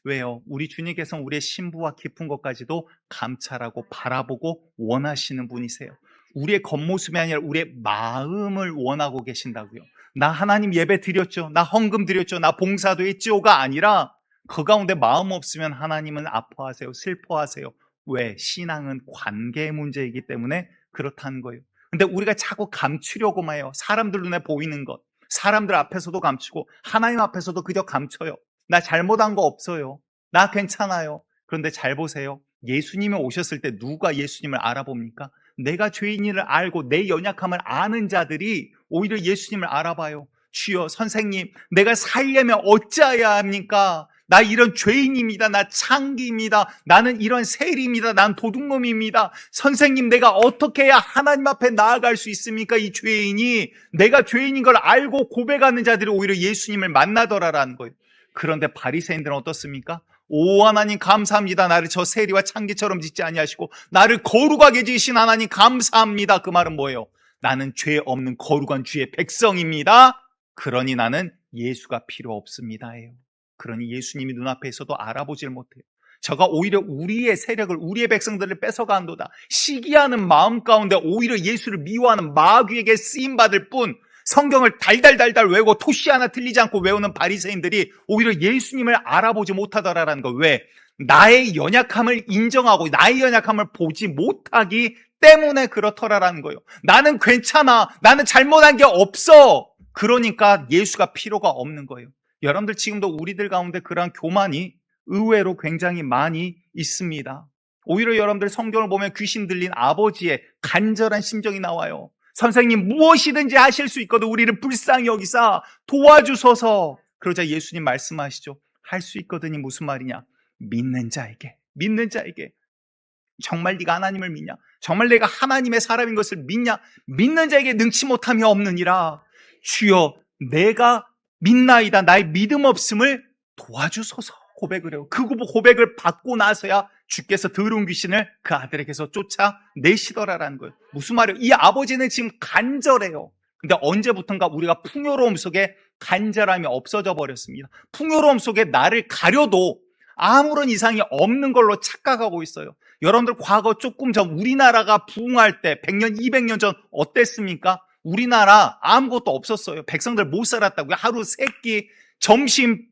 왜요? 우리 주님께서는 우리의 신부와 깊은 것까지도 감찰하고 바라보고 원하시는 분이세요. 우리의 겉모습이 아니라 우리의 마음을 원하고 계신다고요. 나 하나님 예배 드렸죠, 나 헌금 드렸죠, 나 봉사도 했죠가 아니라 그 가운데 마음 없으면 하나님은 아파하세요, 슬퍼하세요. 왜? 신앙은 관계의 문제이기 때문에 그렇다는 거예요. 근데 우리가 자꾸 감추려고만 해요. 사람들 눈에 보이는 것, 사람들 앞에서도 감추고 하나님 앞에서도 그저 감춰요. 나 잘못한 거 없어요, 나 괜찮아요. 그런데 잘 보세요. 예수님이 오셨을 때 누가 예수님을 알아봅니까? 내가 죄인을 알고 내 연약함을 아는 자들이 오히려 예수님을 알아봐요. 주여, 선생님, 내가 살려면 어찌해야 합니까? 나 이런 죄인입니다. 나 창기입니다. 나는 이런 세리입니다. 난 도둑놈입니다. 선생님, 내가 어떻게 해야 하나님 앞에 나아갈 수 있습니까? 이 죄인이 내가 죄인인 걸 알고 고백하는 자들이 오히려 예수님을 만나더라라는 거예요. 그런데 바리새인들은 어떻습니까? 오 하나님 감사합니다. 나를 저 세리와 창기처럼 짓지 아니하시고 나를 거룩하게 지으신 하나님 감사합니다. 그 말은 뭐예요? 나는 죄 없는 거룩한 주의 백성입니다. 그러니 나는 예수가 필요 없습니다예요. 그러니 예수님이 눈앞에 있어도 알아보질 못해요. 저가 오히려 우리의 세력을, 우리의 백성들을 뺏어간도다. 시기하는 마음 가운데 오히려 예수를 미워하는 마귀에게 쓰임받을 뿐, 성경을 달달달달 외우고 토시 하나 틀리지 않고 외우는 바리새인들이 오히려 예수님을 알아보지 못하더라라는 거. 왜? 나의 연약함을 인정하고 나의 연약함을 보지 못하기 때문에 그렇더라라는 거예요. 나는 괜찮아. 나는 잘못한 게 없어. 그러니까 예수가 필요가 없는 거예요. 여러분들 지금도 우리들 가운데 그러한 교만이 의외로 굉장히 많이 있습니다. 오히려 여러분들 성경을 보면 귀신 들린 아버지의 간절한 심정이 나와요. 선생님, 무엇이든지 하실 수 있거든 우리를 불쌍히 여기사 도와주소서. 그러자 예수님 말씀하시죠. 할 수 있거든이 무슨 말이냐? 믿는 자에게. 정말 네가 하나님을 믿냐? 정말 내가 하나님의 사람인 것을 믿냐? 믿는 자에게 능치 못함이 없느니라. 주여, 내가 믿나이다. 나의 믿음 없음을 도와주소서. 고백을 해요. 그 고백을 받고 나서야 주께서 더러운 귀신을 그 아들에게서 쫓아내시더라라는 거예요. 무슨 말이에요? 이 아버지는 지금 간절해요. 근데 언제부턴가 우리가 풍요로움 속에 간절함이 없어져 버렸습니다. 풍요로움 속에 나를 가려도 아무런 이상이 없는 걸로 착각하고 있어요. 여러분들 과거 조금 전 우리나라가 부흥할 때 100년, 200년 전 어땠습니까? 우리나라 아무것도 없었어요. 백성들 못 살았다고요. 하루 3끼, 점심,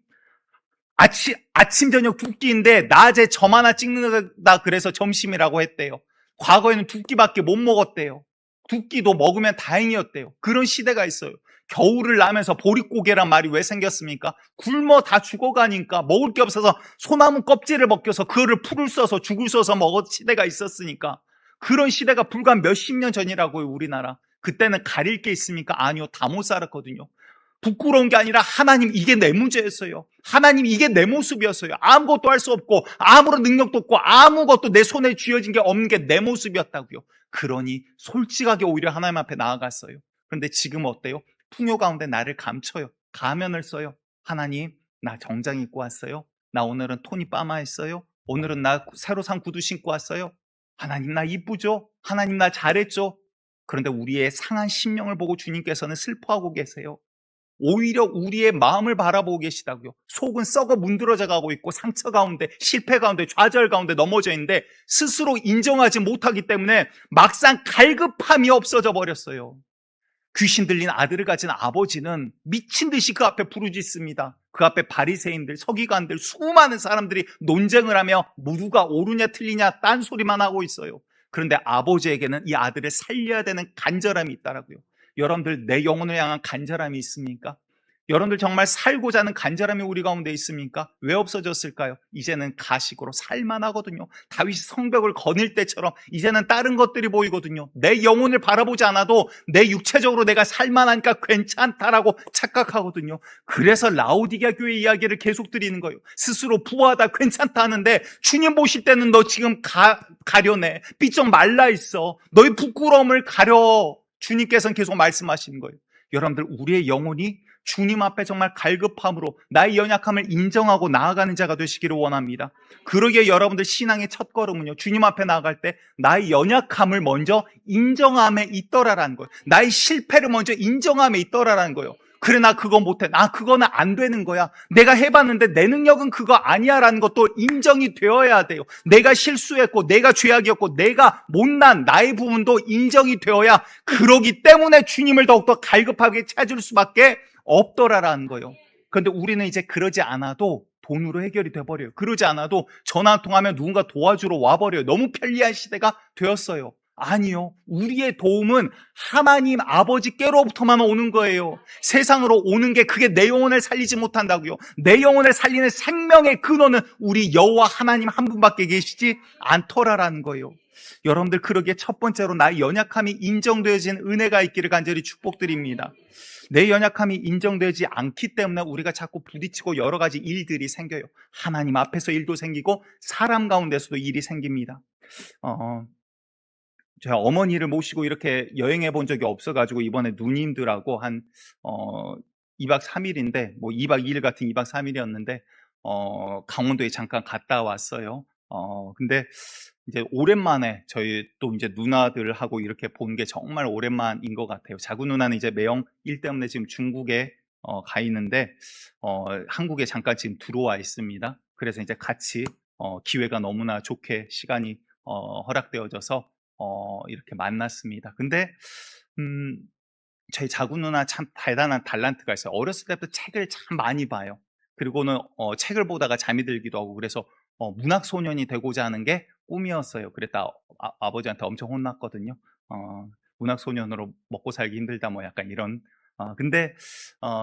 아침, 저녁 2끼인데 낮에 점 하나 찍는다 그래서 점심이라고 했대요. 과거에는 2끼밖에 못 먹었대요. 2끼도 먹으면 다행이었대요. 그런 시대가 있어요. 겨울을 나면서 보릿고개란 말이 왜 생겼습니까? 굶어 다 죽어가니까 먹을 게 없어서 소나무 껍질을 벗겨서 그거를 풀을 써서 죽을 써서 먹은 시대가 있었으니까. 그런 시대가 불과 몇십 년 전이라고요. 우리나라. 그때는 가릴 게 있습니까? 아니요. 다 못 살았거든요. 부끄러운 게 아니라 하나님, 이게 내 문제였어요. 하나님, 이게 내 모습이었어요. 아무것도 할 수 없고 아무런 능력도 없고 아무것도 내 손에 쥐어진 게 없는 게 내 모습이었다고요. 그러니 솔직하게 오히려 하나님 앞에 나아갔어요. 그런데 지금 어때요? 풍요 가운데 나를 감춰요. 가면을 써요. 하나님, 나 정장 입고 왔어요. 나 오늘은 토니 파마했어요. 오늘은 나 새로 산 구두 신고 왔어요. 하나님, 나 이쁘죠? 하나님, 나 잘했죠? 그런데 우리의 상한 심령을 보고 주님께서는 슬퍼하고 계세요. 오히려 우리의 마음을 바라보고 계시다고요. 속은 썩어 문드러져 가고 있고 상처 가운데, 실패 가운데, 좌절 가운데 넘어져 있는데 스스로 인정하지 못하기 때문에 막상 갈급함이 없어져 버렸어요. 귀신 들린 아들을 가진 아버지는 미친 듯이 그 앞에 부르짖습니다. 그 앞에 바리새인들, 서기관들, 수많은 사람들이 논쟁을 하며 누가 옳으냐 틀리냐 딴소리만 하고 있어요. 그런데 아버지에게는 이 아들을 살려야 되는 간절함이 있다라고요. 여러분들 내 영혼을 향한 간절함이 있습니까? 여러분들 정말 살고자 하는 간절함이 우리 가운데 있습니까? 왜 없어졌을까요? 이제는 가식으로 살만하거든요. 다윗이 성벽을 거닐 때처럼 이제는 다른 것들이 보이거든요. 내 영혼을 바라보지 않아도 내 육체적으로 내가 살만하니까 괜찮다라고 착각하거든요. 그래서 라오디게아 교회 이야기를 계속 드리는 거예요. 스스로 부하다, 괜찮다 하는데 주님 보실 때는 너 지금 가려내, 삐쩍 말라있어, 너의 부끄러움을 가려. 주님께서는 계속 말씀하시는 거예요. 여러분들, 우리의 영혼이 주님 앞에 정말 갈급함으로 나의 연약함을 인정하고 나아가는 자가 되시기를 원합니다. 그러기에 여러분들 신앙의 첫 걸음은요, 주님 앞에 나아갈 때 나의 연약함을 먼저 인정함에 있더라라는 거예요. 나의 실패를 먼저 인정함에 있더라라는 거예요. 그래, 나 그거 못해. 나 그거는 안 되는 거야. 내가 해봤는데 내 능력은 그거 아니야 라는 것도 인정이 되어야 돼요. 내가 실수했고 내가 죄악이었고 내가 못난 나의 부분도 인정이 되어야, 그러기 때문에 주님을 더욱더 갈급하게 찾을 수밖에 없더라라는 거예요. 그런데 우리는 이제 그러지 않아도 돈으로 해결이 돼버려요. 그러지 않아도 전화 한 통하면 누군가 도와주러 와버려요. 너무 편리한 시대가 되었어요. 아니요. 우리의 도움은 하나님 아버지께로부터만 오는 거예요. 세상으로 오는 게 그게 내 영혼을 살리지 못한다고요. 내 영혼을 살리는 생명의 근원은 우리 여호와 하나님 한 분밖에 계시지 않더라라는 거예요. 여러분들 그러기에 첫 번째로 나의 연약함이 인정되어진 은혜가 있기를 간절히 축복드립니다. 내 연약함이 인정되지 않기 때문에 우리가 자꾸 부딪히고 여러 가지 일들이 생겨요. 하나님 앞에서 일도 생기고 사람 가운데서도 일이 생깁니다. 제가 어머니를 모시고 이렇게 여행해 본 적이 없어가지고 이번에 누님들하고 한 2박 3일인데 뭐 2박 2일 같은 2박 3일이었는데 강원도에 잠깐 갔다 왔어요. 근데 이제 오랜만에 저희 또 이제 누나들하고 이렇게 본 게 정말 오랜만인 것 같아요. 자구 누나는 이제 매형 일 때문에 지금 중국에 가 있는데 한국에 잠깐 지금 들어와 있습니다. 그래서 이제 같이 기회가 너무나 좋게 시간이 허락되어져서 이렇게 만났습니다. 근데 저희 자구 누나 참 대단한 달란트가 있어요. 어렸을 때부터 책을 참 많이 봐요. 그리고는 책을 보다가 잠이 들기도 하고 그래서 문학 소년이 되고자 하는 게 꿈이었어요. 그랬다 아버지한테 엄청 혼났거든요. 문학 소년으로 먹고 살기 힘들다 뭐 약간 이런. 근데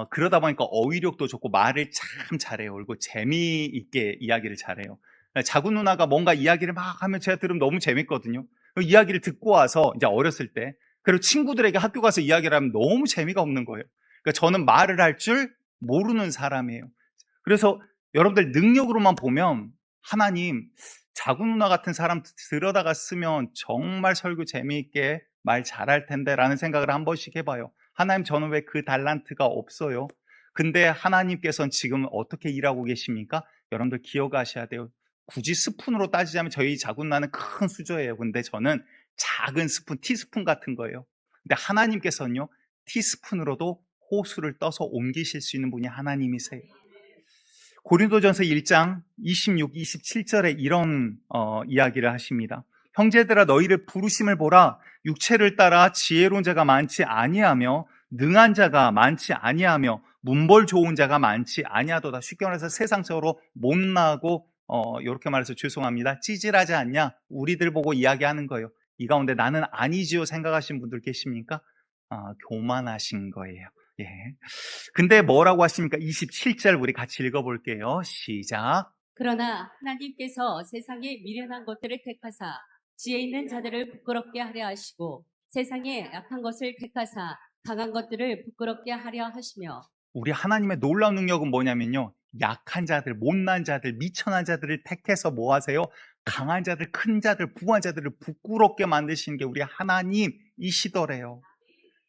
그러다 보니까 어휘력도 좋고 말을 참 잘해요. 그리고 재미있게 이야기를 잘해요. 자구 누나가 뭔가 이야기를 막 하면 제가 들으면 너무 재밌거든요. 그 이야기를 듣고 와서 이제 어렸을 때 그리고 친구들에게 학교 가서 이야기를 하면 너무 재미가 없는 거예요. 그러니까 저는 말을 할 줄 모르는 사람이에요. 그래서 여러분들 능력으로만 보면 하나님 자구 누나 같은 사람 들여다가 쓰면 정말 설교 재미있게 말 잘할 텐데 라는 생각을 한 번씩 해봐요. 하나님 저는 왜 그 달란트가 없어요? 근데 하나님께서는 지금 어떻게 일하고 계십니까? 여러분들 기억하셔야 돼요. 굳이 스푼으로 따지자면 저희 자구 누나는 큰 수저예요. 근데 저는 작은 스푼, 티스푼 같은 거예요. 근데 하나님께서는요, 티스푼으로도 호수를 떠서 옮기실 수 있는 분이 하나님이세요. 고린도전서 1장 26, 27절에 이런 이야기를 하십니다. 형제들아 너희를 부르심을 보라. 육체를 따라 지혜로운 자가 많지 아니하며 능한 자가 많지 아니하며 문벌 좋은 자가 많지 아니하도다. 쉽게 말해서 세상적으로 못나고 이렇게 말해서 죄송합니다. 찌질하지 않냐? 우리들 보고 이야기하는 거예요. 이 가운데 나는 아니지요 생각하시는 분들 계십니까? 교만하신 거예요. 예. 근데 뭐라고 하십니까? 27절 우리 같이 읽어볼게요. 시작. 그러나 하나님께서 세상에 미련한 것들을 택하사 지혜 있는 자들을 부끄럽게 하려 하시고 세상에 약한 것을 택하사 강한 것들을 부끄럽게 하려 하시며 우리 하나님의 놀라운 능력은 뭐냐면요. 약한 자들, 못난 자들, 미천한 자들을 택해서 뭐 하세요? 강한 자들, 큰 자들, 부한 자들을 부끄럽게 만드시는 게 우리 하나님이시더래요.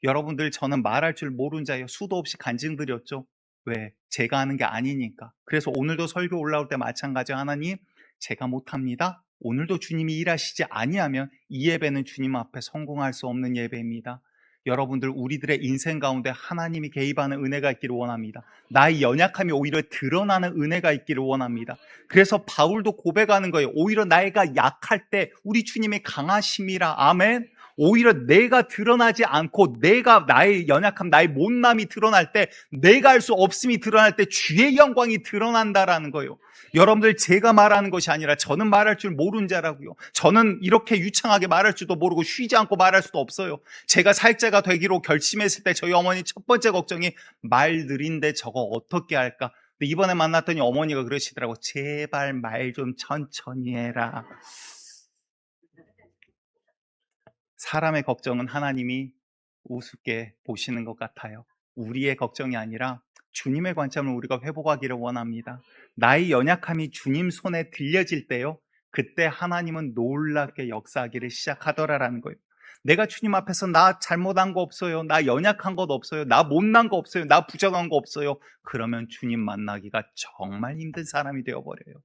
여러분들 저는 말할 줄 모르는 자예요. 수도 없이 간증드렸죠. 왜? 제가 하는 게 아니니까. 그래서 오늘도 설교 올라올 때 마찬가지 하나님 제가 못합니다. 오늘도 주님이 일하시지 아니하면 이 예배는 주님 앞에 성공할 수 없는 예배입니다. 여러분들 우리들의 인생 가운데 하나님이 개입하는 은혜가 있기를 원합니다. 나의 연약함이 오히려 드러나는 은혜가 있기를 원합니다. 그래서 바울도 고백하는 거예요. 오히려 나이가 약할 때 우리 주님이 강하심이라. 아멘. 오히려 내가 드러나지 않고 내가 나의 연약함, 나의 못남이 드러날 때 내가 할 수 없음이 드러날 때 주의 영광이 드러난다라는 거예요. 여러분들 제가 말하는 것이 아니라 저는 말할 줄 모르는 자라고요. 저는 이렇게 유창하게 말할 줄도 모르고 쉬지 않고 말할 수도 없어요. 제가 사역자가 되기로 결심했을 때 저희 어머니 첫 번째 걱정이 말 느린데 저거 어떻게 할까? 근데 이번에 만났더니 어머니가 그러시더라고. 제발 말 좀 천천히 해라. 사람의 걱정은 하나님이 우습게 보시는 것 같아요. 우리의 걱정이 아니라 주님의 관점을 우리가 회복하기를 원합니다. 나의 연약함이 주님 손에 들려질 때요, 그때 하나님은 놀랍게 역사하기를 시작하더라라는 거예요. 내가 주님 앞에서 나 잘못한 거 없어요. 나 연약한 것 없어요. 나 못난 거 없어요. 나 부정한 거 없어요. 그러면 주님 만나기가 정말 힘든 사람이 되어버려요.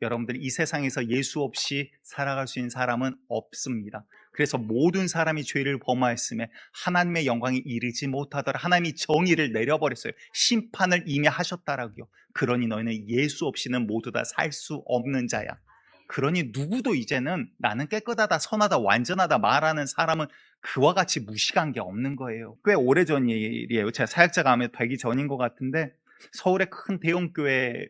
여러분들 이 세상에서 예수 없이 살아갈 수 있는 사람은 없습니다. 그래서 모든 사람이 죄를 범하였음에 하나님의 영광이 이르지 못하더라. 하나님이 정의를 내려버렸어요. 심판을 이미 하셨다라고요. 그러니 너희는 예수 없이는 모두 다 살 수 없는 자야. 그러니 누구도 이제는 나는 깨끗하다, 선하다, 완전하다 말하는 사람은 그와 같이 무식한 게 없는 거예요. 꽤 오래전 일이에요. 제가 사역자가 아마 되기 전인 것 같은데 서울의 큰 대형교회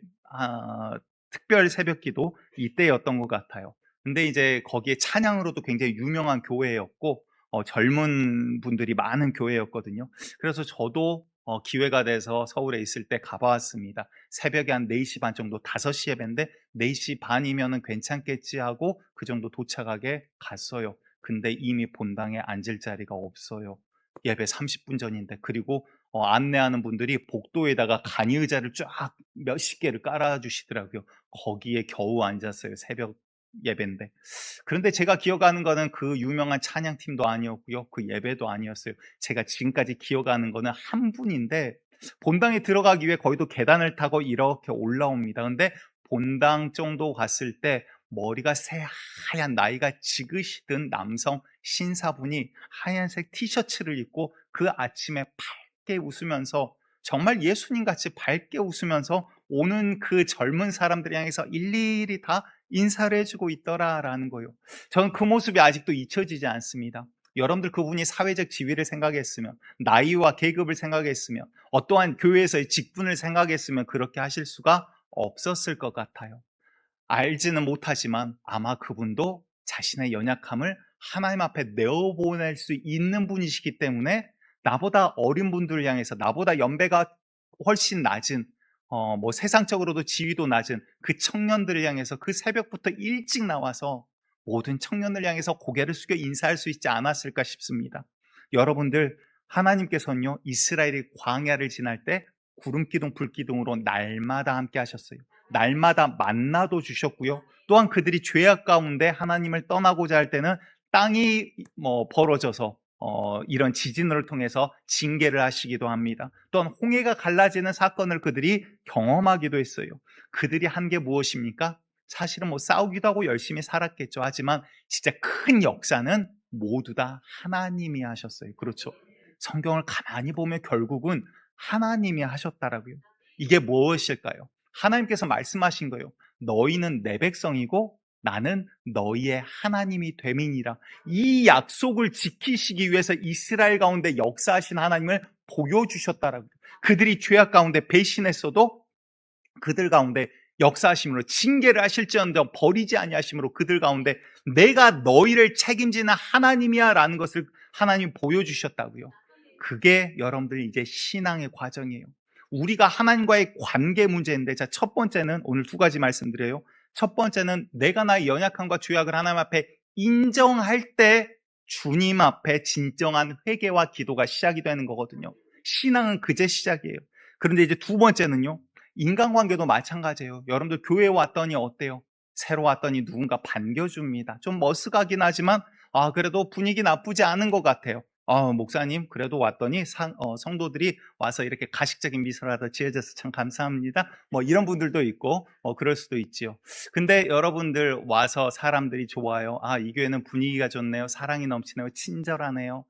특별 새벽기도 이때였던 것 같아요. 근데 이제 거기에 찬양으로도 굉장히 유명한 교회였고 젊은 분들이 많은 교회였거든요. 그래서 저도 기회가 돼서 서울에 있을 때 가봐왔습니다. 새벽에 한 4시 반 정도, 5시 예배인데 4시 반이면은 괜찮겠지 하고 그 정도 도착하게 갔어요. 근데 이미 본당에 앉을 자리가 없어요. 예배 30분 전인데. 그리고 안내하는 분들이 복도에다가 간이 의자를 쫙 몇십 개를 깔아주시더라고요. 거기에 겨우 앉았어요. 새벽 예배인데. 그런데 제가 기억하는 거는 그 유명한 찬양팀도 아니었고요. 그 예배도 아니었어요. 제가 지금까지 기억하는 거는 한 분인데, 본당에 들어가기 위해 거의도 계단을 타고 이렇게 올라옵니다. 근데 본당 정도 갔을 때 머리가 새하얀 나이가 지그시든 남성 신사분이 하얀색 티셔츠를 입고 그 아침에 밝게 웃으면서, 정말 예수님같이 밝게 웃으면서 오는 그 젊은 사람들 향해서 일일이 다 인사를 해주고 있더라라는 거예요. 저는 그 모습이 아직도 잊혀지지 않습니다. 여러분들, 그분이 사회적 지위를 생각했으면, 나이와 계급을 생각했으면, 어떠한 교회에서의 직분을 생각했으면 그렇게 하실 수가 없었을 것 같아요. 알지는 못하지만 아마 그분도 자신의 연약함을 하나님 앞에 내어보낼 수 있는 분이시기 때문에 나보다 어린 분들을 향해서, 나보다 연배가 훨씬 낮은 세상적으로도 지위도 낮은 그 청년들을 향해서 그 새벽부터 일찍 나와서 모든 청년을 향해서 고개를 숙여 인사할 수 있지 않았을까 싶습니다. 여러분들, 하나님께서는요, 이스라엘이 광야를 지날 때 구름기둥 불기둥으로 날마다 함께 하셨어요. 날마다 만나도 주셨고요. 또한 그들이 죄악 가운데 하나님을 떠나고자 할 때는 땅이 벌어져서 이런 지진을 통해서 징계를 하시기도 합니다. 또한 홍해가 갈라지는 사건을 그들이 경험하기도 했어요. 그들이 한 게 무엇입니까? 사실은 싸우기도 하고 열심히 살았겠죠. 하지만 진짜 큰 역사는 모두 다 하나님이 하셨어요. 그렇죠. 성경을 가만히 보면 결국은 하나님이 하셨다라고요. 이게 무엇일까요? 하나님께서 말씀하신 거예요. 너희는 내 백성이고 나는 너희의 하나님이 됨이니라. 이 약속을 지키시기 위해서 이스라엘 가운데 역사하신 하나님을 보여주셨다라고요. 그들이 죄악 가운데 배신했어도 그들 가운데 역사하심으로, 징계를 하실지언정 버리지 아니하심으로 그들 가운데 내가 너희를 책임지는 하나님이야 라는 것을 하나님이 보여주셨다고요. 그게 여러분들 이제 신앙의 과정이에요. 우리가 하나님과의 관계 문제인데, 자, 첫 번째는 오늘 2가지 말씀드려요. 첫 번째는 내가 나의 연약함과 죄악을 하나님 앞에 인정할 때 주님 앞에 진정한 회개와 기도가 시작이 되는 거거든요. 신앙은 그제 시작이에요. 그런데 이제 2번째는요, 인간관계도 마찬가지예요. 여러분들 교회에 왔더니 어때요? 새로 왔더니 누군가 반겨줍니다. 좀 머쓱하긴 하지만 그래도 분위기 나쁘지 않은 것 같아요. 목사님, 그래도 왔더니 성도들이 와서 이렇게 가식적인 미소라도 지어줘서 참 감사합니다. 이런 분들도 있고 그럴 수도 있지요. 근데 여러분들 와서 사람들이 좋아요. 이 교회는 분위기가 좋네요. 사랑이 넘치네요. 친절하네요.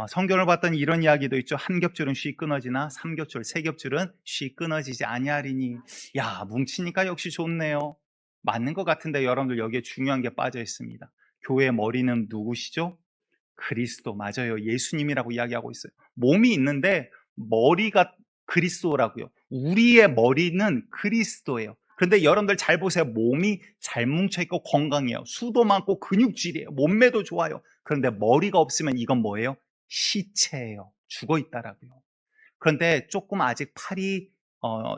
성경을 봤더니 이런 이야기도 있죠. 한 겹줄은 쉬 끊어지나 3겹줄, 3겹줄은 쉬 끊어지지 아니하리니. 야, 뭉치니까 역시 좋네요. 맞는 것 같은데 여러분들, 여기에 중요한 게 빠져 있습니다. 교회의 머리는 누구시죠? 그리스도. 맞아요. 예수님이라고 이야기하고 있어요. 몸이 있는데 머리가 그리스도라고요. 우리의 머리는 그리스도예요. 그런데 여러분들 잘 보세요. 몸이 잘 뭉쳐있고 건강해요. 수도 많고 근육질이에요. 몸매도 좋아요. 그런데 머리가 없으면 이건 뭐예요? 시체예요. 죽어있다라고요. 그런데 조금 아직 팔이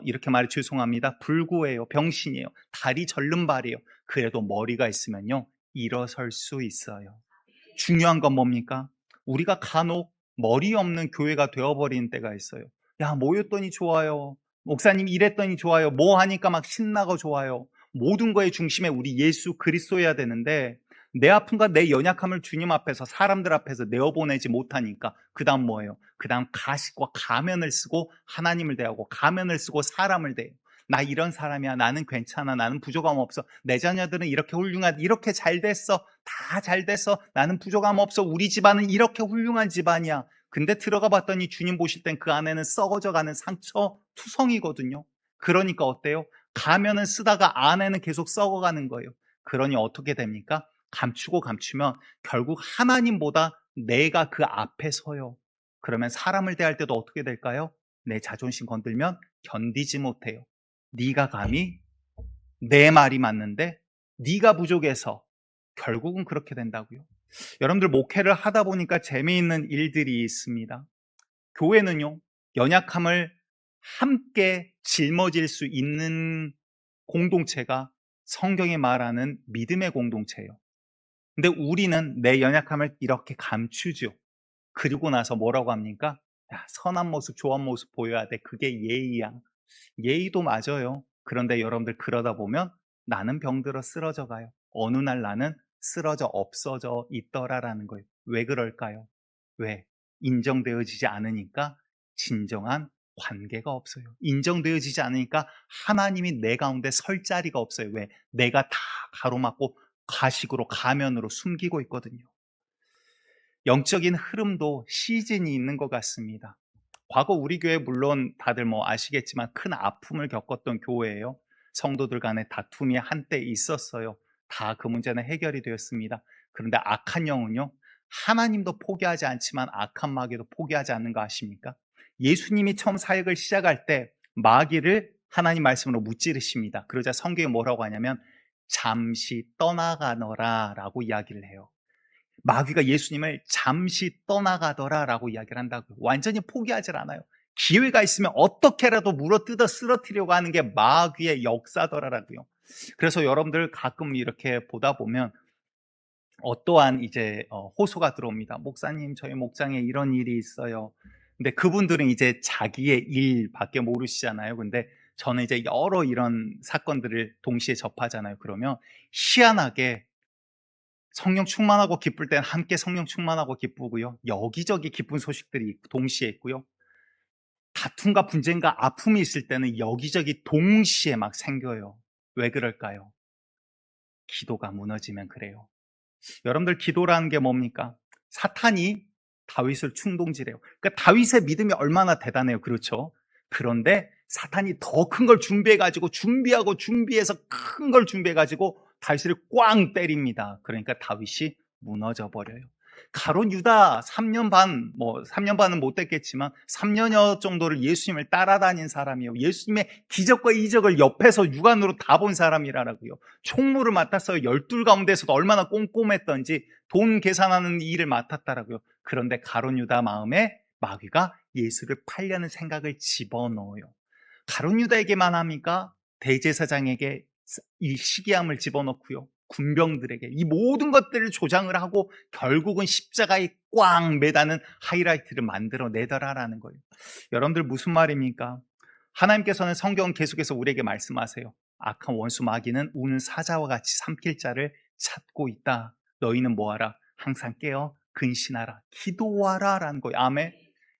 이렇게 말해 죄송합니다. 불구예요. 병신이에요. 다리 절름발이에요. 그래도 머리가 있으면요, 일어설 수 있어요. 중요한 건 뭡니까? 우리가 간혹 머리 없는 교회가 되어버리는 때가 있어요. 야, 모였더니 좋아요. 목사님 이랬더니 좋아요. 뭐 하니까 막 신나고 좋아요. 모든 거의 중심에 우리 예수 그리스도여야 되는데, 내 아픔과 내 연약함을 주님 앞에서, 사람들 앞에서 내어보내지 못하니까 그 다음 뭐예요? 그 다음 가식과 가면을 쓰고 하나님을 대하고, 가면을 쓰고 사람을 대해요. 나 이런 사람이야. 나는 괜찮아. 나는 부족함 없어. 내 자녀들은 이렇게 훌륭한, 이렇게 잘 됐어. 다 잘 됐어. 나는 부족함 없어. 우리 집안은 이렇게 훌륭한 집안이야. 근데 들어가 봤더니 주님 보실 땐 그 안에는 썩어져 가는 상처 투성이거든요. 그러니까 어때요? 가면은 쓰다가 안에는 계속 썩어가는 거예요. 그러니 어떻게 됩니까? 감추고 감추면 결국 하나님보다 내가 그 앞에 서요. 그러면 사람을 대할 때도 어떻게 될까요? 내 자존심 건들면 견디지 못해요. 네가 감히, 내 말이 맞는데 네가 부족해서. 결국은 그렇게 된다고요. 여러분들, 목회를 하다 보니까 재미있는 일들이 있습니다. 교회는요, 연약함을 함께 짊어질 수 있는 공동체가 성경이 말하는 믿음의 공동체예요. 근데 우리는 내 연약함을 이렇게 감추죠. 그리고 나서 뭐라고 합니까? 야, 선한 모습, 좋은 모습 보여야 돼. 그게 예의야. 예의도 맞아요. 그런데 여러분들 그러다 보면 나는 병들어 쓰러져 가요. 어느 날 나는 쓰러져 없어져 있더라라는 거예요. 왜 그럴까요? 왜? 인정되어지지 않으니까 진정한 관계가 없어요. 인정되어지지 않으니까 하나님이 내 가운데 설 자리가 없어요. 왜? 내가 다 가로막고 가식으로 가면으로 숨기고 있거든요. 영적인 흐름도 시즌이 있는 것 같습니다. 과거 우리 교회 물론 다들 뭐 아시겠지만 큰 아픔을 겪었던 교회예요. 성도들 간의 다툼이 한때 있었어요. 다 그 문제는 해결이 되었습니다. 그런데 악한 영은요, 하나님도 포기하지 않지만 악한 마귀도 포기하지 않는 거 아십니까? 예수님이 처음 사역을 시작할 때 마귀를 하나님 말씀으로 무찌르십니다. 그러자 성경이 뭐라고 하냐면 잠시 떠나가너라 라고 이야기를 해요. 마귀가 예수님을 잠시 떠나가더라라고 이야기를 한다고요. 완전히 포기하지 않아요. 기회가 있으면 어떻게라도 물어뜯어 쓰러뜨리려고 하는 게 마귀의 역사더라라고요. 그래서 여러분들 가끔 이렇게 보다 보면 어떠한 이제 호소가 들어옵니다. 목사님, 저희 목장에 이런 일이 있어요. 근데 그분들은 이제 자기의 일밖에 모르시잖아요. 근데 저는 이제 여러 이런 사건들을 동시에 접하잖아요. 그러면 희한하게 성령 충만하고 기쁠 때는 함께 성령 충만하고 기쁘고요. 여기저기 기쁜 소식들이 동시에 있고요. 다툼과 분쟁과 아픔이 있을 때는 여기저기 동시에 막 생겨요. 왜 그럴까요? 기도가 무너지면 그래요. 여러분들 기도라는 게 뭡니까? 사탄이 다윗을 충동지래요. 그러니까 다윗의 믿음이 얼마나 대단해요. 그렇죠? 그런데 사탄이 더 큰 걸 준비해가지고 준비해서 큰 걸 준비해가지고 다윗을 꽝 때립니다. 그러니까 다윗이 무너져 버려요. 가룟 유다 3년 반, 3년 반은 못 됐겠지만 3년여 정도를 예수님을 따라다닌 사람이에요. 예수님의 기적과 이적을 옆에서 육안으로 다 본 사람이라고요. 총무를 맡았어요. 12 가운데서도 얼마나 꼼꼼했던지 돈 계산하는 일을 맡았다라고요. 그런데 가룟 유다 마음에 마귀가 예수를 팔려는 생각을 집어넣어요. 가룟 유다에게만 합니까? 대제사장에게 이 시기함을 집어넣고요. 군병들에게 이 모든 것들을 조장을 하고 결국은 십자가에 꽝 매다는 하이라이트를 만들어내더라라는 거예요. 여러분들 무슨 말입니까? 하나님께서는 성경 계속해서 우리에게 말씀하세요. 악한 원수 마귀는 우는 사자와 같이 삼킬 자를 찾고 있다. 너희는 뭐하라? 항상 깨어 근신하라. 기도하라 라는 거예요. 아멘.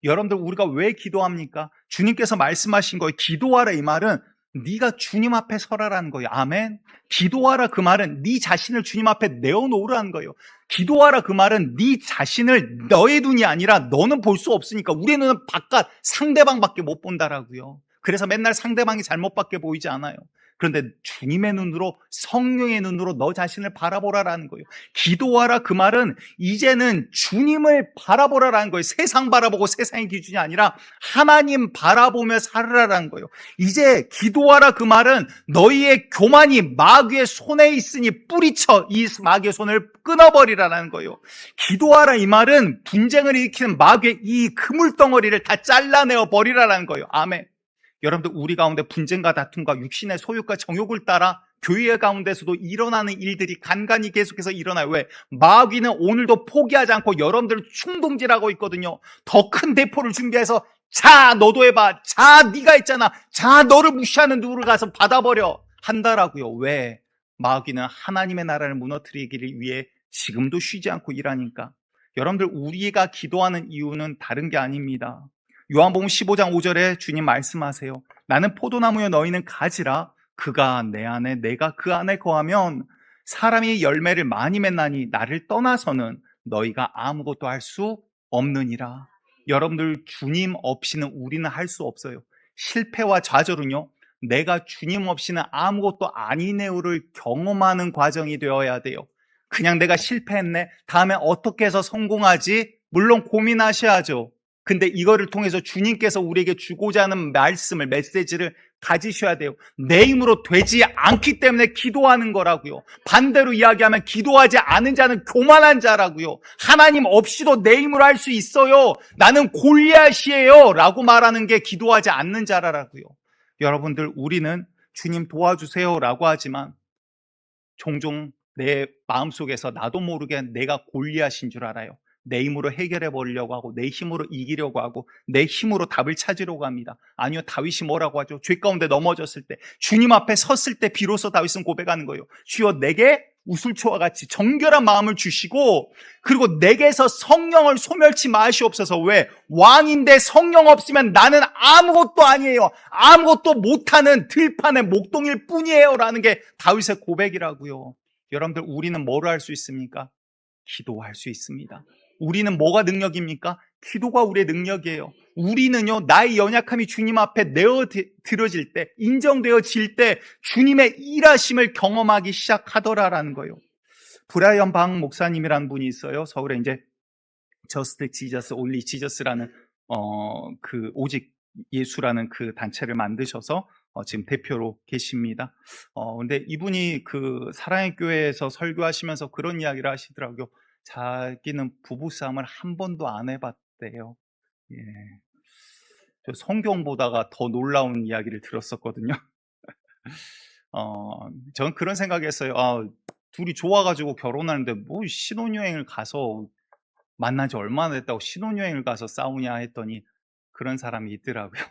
여러분들 우리가 왜 기도합니까? 주님께서 말씀하신 거예요. 기도하라 이 말은 네가 주님 앞에 서라라는 거예요. 아멘. 기도하라 그 말은 네 자신을 주님 앞에 내어놓으라는 거예요. 기도하라 그 말은 네 자신을 너의 눈이 아니라 너는 볼 수 없으니까 우리의 눈은 바깥 상대방밖에 못 본다라고요. 그래서 맨날 상대방이 잘못밖에 보이지 않아요. 그런데 주님의 눈으로 성령의 눈으로 너 자신을 바라보라라는 거예요. 기도하라 그 말은 이제는 주님을 바라보라라는 거예요. 세상 바라보고 세상의 기준이 아니라 하나님 바라보며 살으라라는 거예요. 이제 기도하라 그 말은 너희의 교만이 마귀의 손에 있으니 뿌리쳐 이 마귀의 손을 끊어버리라라는 거예요. 기도하라 이 말은 분쟁을 일으키는 마귀의 이 그물덩어리를 다 잘라내어 버리라라는 거예요. 아멘. 여러분들 우리 가운데 분쟁과 다툼과 육신의 소욕과 정욕을 따라 교회 가운데서도 일어나는 일들이 간간히 계속해서 일어나요. 왜? 마귀는 오늘도 포기하지 않고 여러분들을 충동질하고 있거든요. 더 큰 대포를 준비해서 자 너도 해봐. 자 네가 했잖아. 자 너를 무시하는 누구를 가서 받아버려 한다라고요. 왜? 마귀는 하나님의 나라를 무너뜨리기를 위해 지금도 쉬지 않고 일하니까. 여러분들 우리가 기도하는 이유는 다른 게 아닙니다. 요한복음 15장 5절에 주님 말씀하세요. 나는 포도나무여 너희는 가지라. 그가 내 안에 내가 그 안에 거하면 사람이 열매를 많이 맺나니 나를 떠나서는 너희가 아무것도 할 수 없느니라. 여러분들 주님 없이는 우리는 할 수 없어요. 실패와 좌절은요, 내가 주님 없이는 아무것도 아니네요를 경험하는 과정이 되어야 돼요. 그냥 내가 실패했네, 다음에 어떻게 해서 성공하지? 물론 고민하셔야죠. 근데 이거를 통해서 주님께서 우리에게 주고자 하는 말씀을, 메시지를 가지셔야 돼요. 내 힘으로 되지 않기 때문에 기도하는 거라고요. 반대로 이야기하면 기도하지 않은 자는 교만한 자라고요. 하나님 없이도 내 힘으로 할 수 있어요. 나는 골리앗이에요 라고 말하는 게 기도하지 않는 자라고요. 여러분들, 우리는 주님 도와주세요 라고 하지만 종종 내 마음속에서 나도 모르게 내가 골리앗인 줄 알아요. 내 힘으로 해결해 버리려고 하고 내 힘으로 이기려고 하고 내 힘으로 답을 찾으려고 합니다. 아니요, 다윗이 뭐라고 하죠? 죄 가운데 넘어졌을 때, 주님 앞에 섰을 때 비로소 다윗은 고백하는 거예요. 주여, 내게 우슬초와 같이 정결한 마음을 주시고 그리고 내게서 성령을 소멸치 마시옵소서. 왜? 왕인데 성령 없으면 나는 아무것도 아니에요. 아무것도 못하는 들판의 목동일 뿐이에요 라는 게 다윗의 고백이라고요. 여러분들, 우리는 뭐를 할 수 있습니까? 기도할 수 있습니다. 우리는 뭐가 능력입니까? 기도가 우리의 능력이에요. 우리는요, 나의 연약함이 주님 앞에 내어드려질 때, 인정되어질 때 주님의 일하심을 경험하기 시작하더라라는 거예요. 브라이언 방 목사님이라는 분이 있어요. 서울에 이제 저스트 지저스, 올리 지저스라는 그 오직 예수라는 그 단체를 만드셔서 지금 대표로 계십니다. 근데 이분이 그 사랑의 교회에서 설교하시면서 그런 이야기를 하시더라고요. 자기는 부부싸움을 한 번도 안 해봤대요. 예. 저 성경 보다가 더 놀라운 이야기를 들었었거든요. 저는 그런 생각했어요. 둘이 좋아가지고 결혼하는데 뭐 신혼여행을 가서 만난 지 얼마나 됐다고 신혼여행을 가서 싸우냐 했더니 그런 사람이 있더라고요.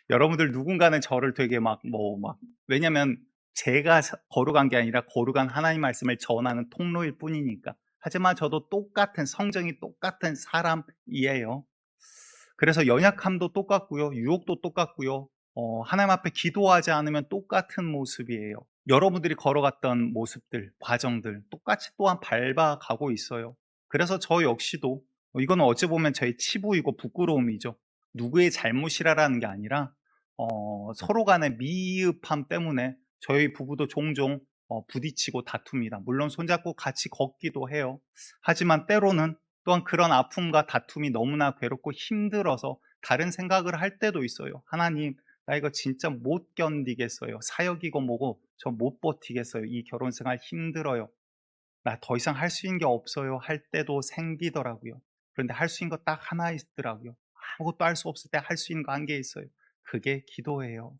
여러분들, 누군가는 저를 되게 왜냐면 제가 거룩한 게 아니라 거룩한 하나님 말씀을 전하는 통로일 뿐이니까. 하지만 저도 똑같은, 성정이 똑같은 사람이에요. 그래서 연약함도 똑같고요, 유혹도 똑같고요, 하나님 앞에 기도하지 않으면 똑같은 모습이에요. 여러분들이 걸어갔던 모습들, 과정들 똑같이 또한 밟아가고 있어요. 그래서 저 역시도, 이거는 어찌 보면 저의 치부이고 부끄러움이죠. 누구의 잘못이라는 게 아니라 서로 간의 미흡함 때문에 저희 부부도 종종 부딪히고 다툽니다. 물론 손잡고 같이 걷기도 해요. 하지만 때로는 또한 그런 아픔과 다툼이 너무나 괴롭고 힘들어서 다른 생각을 할 때도 있어요. 하나님, 나 이거 진짜 못 견디겠어요. 사역이고 뭐고 저 못 버티겠어요. 이 결혼 생활 힘들어요. 나 더 이상 할 수 있는 게 없어요 할 때도 생기더라고요. 그런데 할 수 있는 거 딱 하나 있더라고요. 아무것도 할 수 없을 때 할 수 있는 거 한 개 있어요. 그게 기도예요.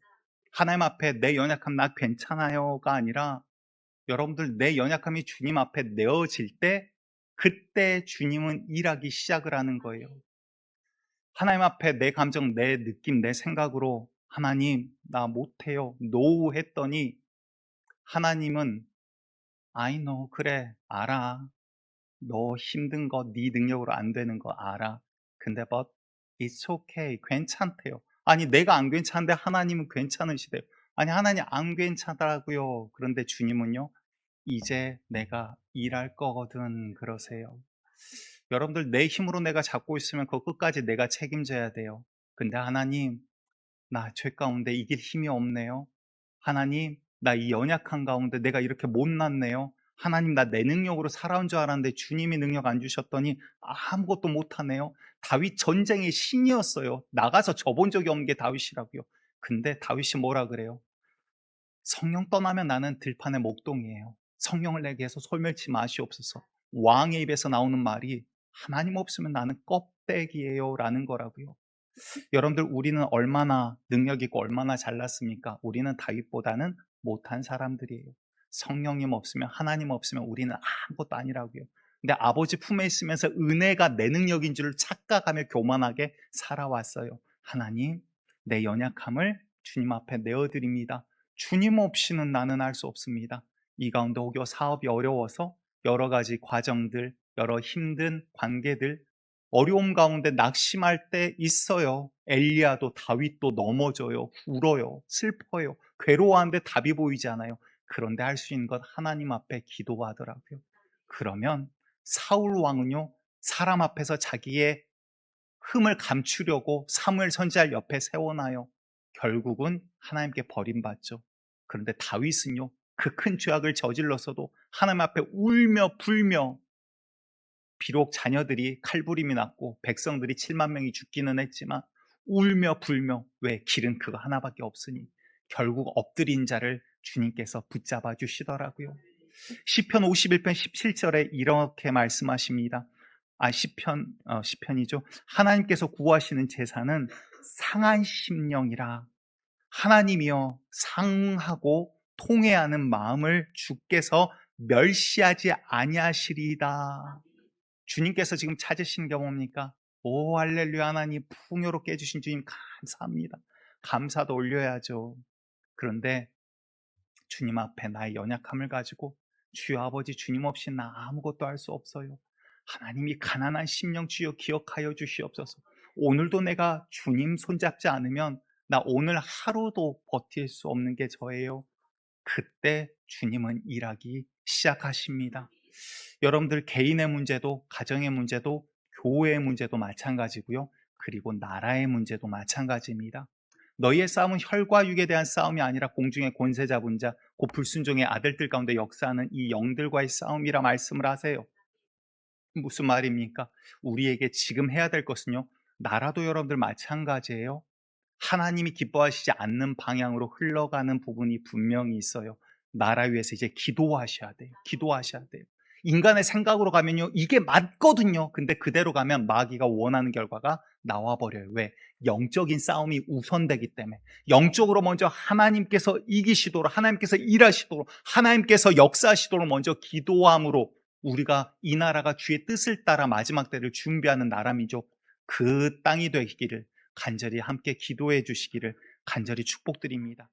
하나님 앞에 내 연약함 나 괜찮아요가 아니라, 여러분들, 내 연약함이 주님 앞에 내어질 때 그때 주님은 일하기 시작을 하는 거예요. 하나님 앞에 내 감정, 내 느낌, 내 생각으로 하나님 나 못해요 노 했더니 하나님은 I know, 그래 알아, 너 힘든 거 네 능력으로 안 되는 거 알아. 근데 but it's okay, 괜찮대요. 아니, 내가 안 괜찮은데 하나님은 괜찮으시대요. 아니, 하나님 안 괜찮다고요. 그런데 주님은요, 이제 내가 일할 거거든 그러세요. 여러분들, 내 힘으로 내가 잡고 있으면 그 끝까지 내가 책임져야 돼요. 근데 하나님, 나 죄 가운데 이길 힘이 없네요. 하나님, 나 이 연약한 가운데 내가 이렇게 못났네요. 하나님, 나 내 능력으로 살아온 줄 알았는데 주님이 능력 안 주셨더니 아무것도 못하네요. 다윗 전쟁의 신이었어요. 나가서 져본 적이 없는 게 다윗이라고요. 근데 다윗이 뭐라 그래요? 성령 떠나면 나는 들판의 목동이에요. 성령을 내게서 솔멸치 마시옵소서. 왕의 입에서 나오는 말이 하나님 없으면 나는 껍데기예요 라는 거라고요. 여러분들, 우리는 얼마나 능력 있고 얼마나 잘났습니까? 우리는 다윗보다는 못한 사람들이에요. 성령님 없으면, 하나님 없으면 우리는 아무것도 아니라고요. 근데 아버지 품에 있으면서 은혜가 내 능력인 줄 착각하며 교만하게 살아왔어요. 하나님, 내 연약함을 주님 앞에 내어드립니다. 주님 없이는 나는 할 수 없습니다. 이 가운데 혹여 사업이 어려워서 여러 가지 과정들, 여러 힘든 관계들, 어려움 가운데 낙심할 때 있어요. 엘리야도 다윗도 넘어져요. 울어요. 슬퍼요. 괴로워하는데 답이 보이지 않아요. 그런데 할 수 있는 것 하나님 앞에 기도하더라고요. 그러면 사울 왕은요, 사람 앞에서 자기의 흠을 감추려고 사무엘 선지자를 옆에 세워놔요. 결국은 하나님께 버림받죠. 그런데 다윗은요, 그 큰 죄악을 저질렀어도 하나님 앞에 울며 불며, 비록 자녀들이 칼부림이 났고 백성들이 7만 명이 죽기는 했지만 울며 불며. 왜? 길은 그거 하나밖에 없으니. 결국 엎드린 자를 주님께서 붙잡아 주시더라고요. 시편 51편 17절에 이렇게 말씀하십니다. 시편이죠. 하나님께서 구하시는 제사는 상한 심령이라. 하나님이여, 상하고 통회하는 마음을 주께서 멸시하지 아니하시리이다. 주님께서 지금 찾으시는 게 뭡니까? 오 할렐루야, 하나님 풍요롭게 해주신 주님 감사합니다. 감사도 올려야죠. 그런데 주님 앞에 나의 연약함을 가지고 주여 아버지, 주님 없이 나 아무것도 할 수 없어요. 하나님이 가난한 심령 주여 기억하여 주시옵소서. 오늘도 내가 주님 손잡지 않으면 나 오늘 하루도 버틸 수 없는 게 저예요. 그때 주님은 일하기 시작하십니다. 여러분들 개인의 문제도, 가정의 문제도, 교회의 문제도 마찬가지고요. 그리고 나라의 문제도 마찬가지입니다. 너희의 싸움은 혈과 육에 대한 싸움이 아니라 공중의 권세 잡은 자, 곧 불순종의 아들들 가운데 역사하는 이 영들과의 싸움이라 말씀을 하세요. 무슨 말입니까? 우리에게 지금 해야 될 것은요, 나라도 여러분들 마찬가지예요. 하나님이 기뻐하시지 않는 방향으로 흘러가는 부분이 분명히 있어요. 나라 위해서 이제 기도하셔야 돼요. 기도하셔야 돼요. 인간의 생각으로 가면요, 이게 맞거든요. 근데 그대로 가면 마귀가 원하는 결과가 나와버려요. 왜? 영적인 싸움이 우선되기 때문에. 영적으로 먼저 하나님께서 이기시도록, 하나님께서 일하시도록, 하나님께서 역사하시도록 먼저 기도함으로 우리가 이 나라가 주의 뜻을 따라 마지막 때를 준비하는 나라 민족, 그 땅이 되기를 간절히 함께 기도해 주시기를 간절히 축복드립니다.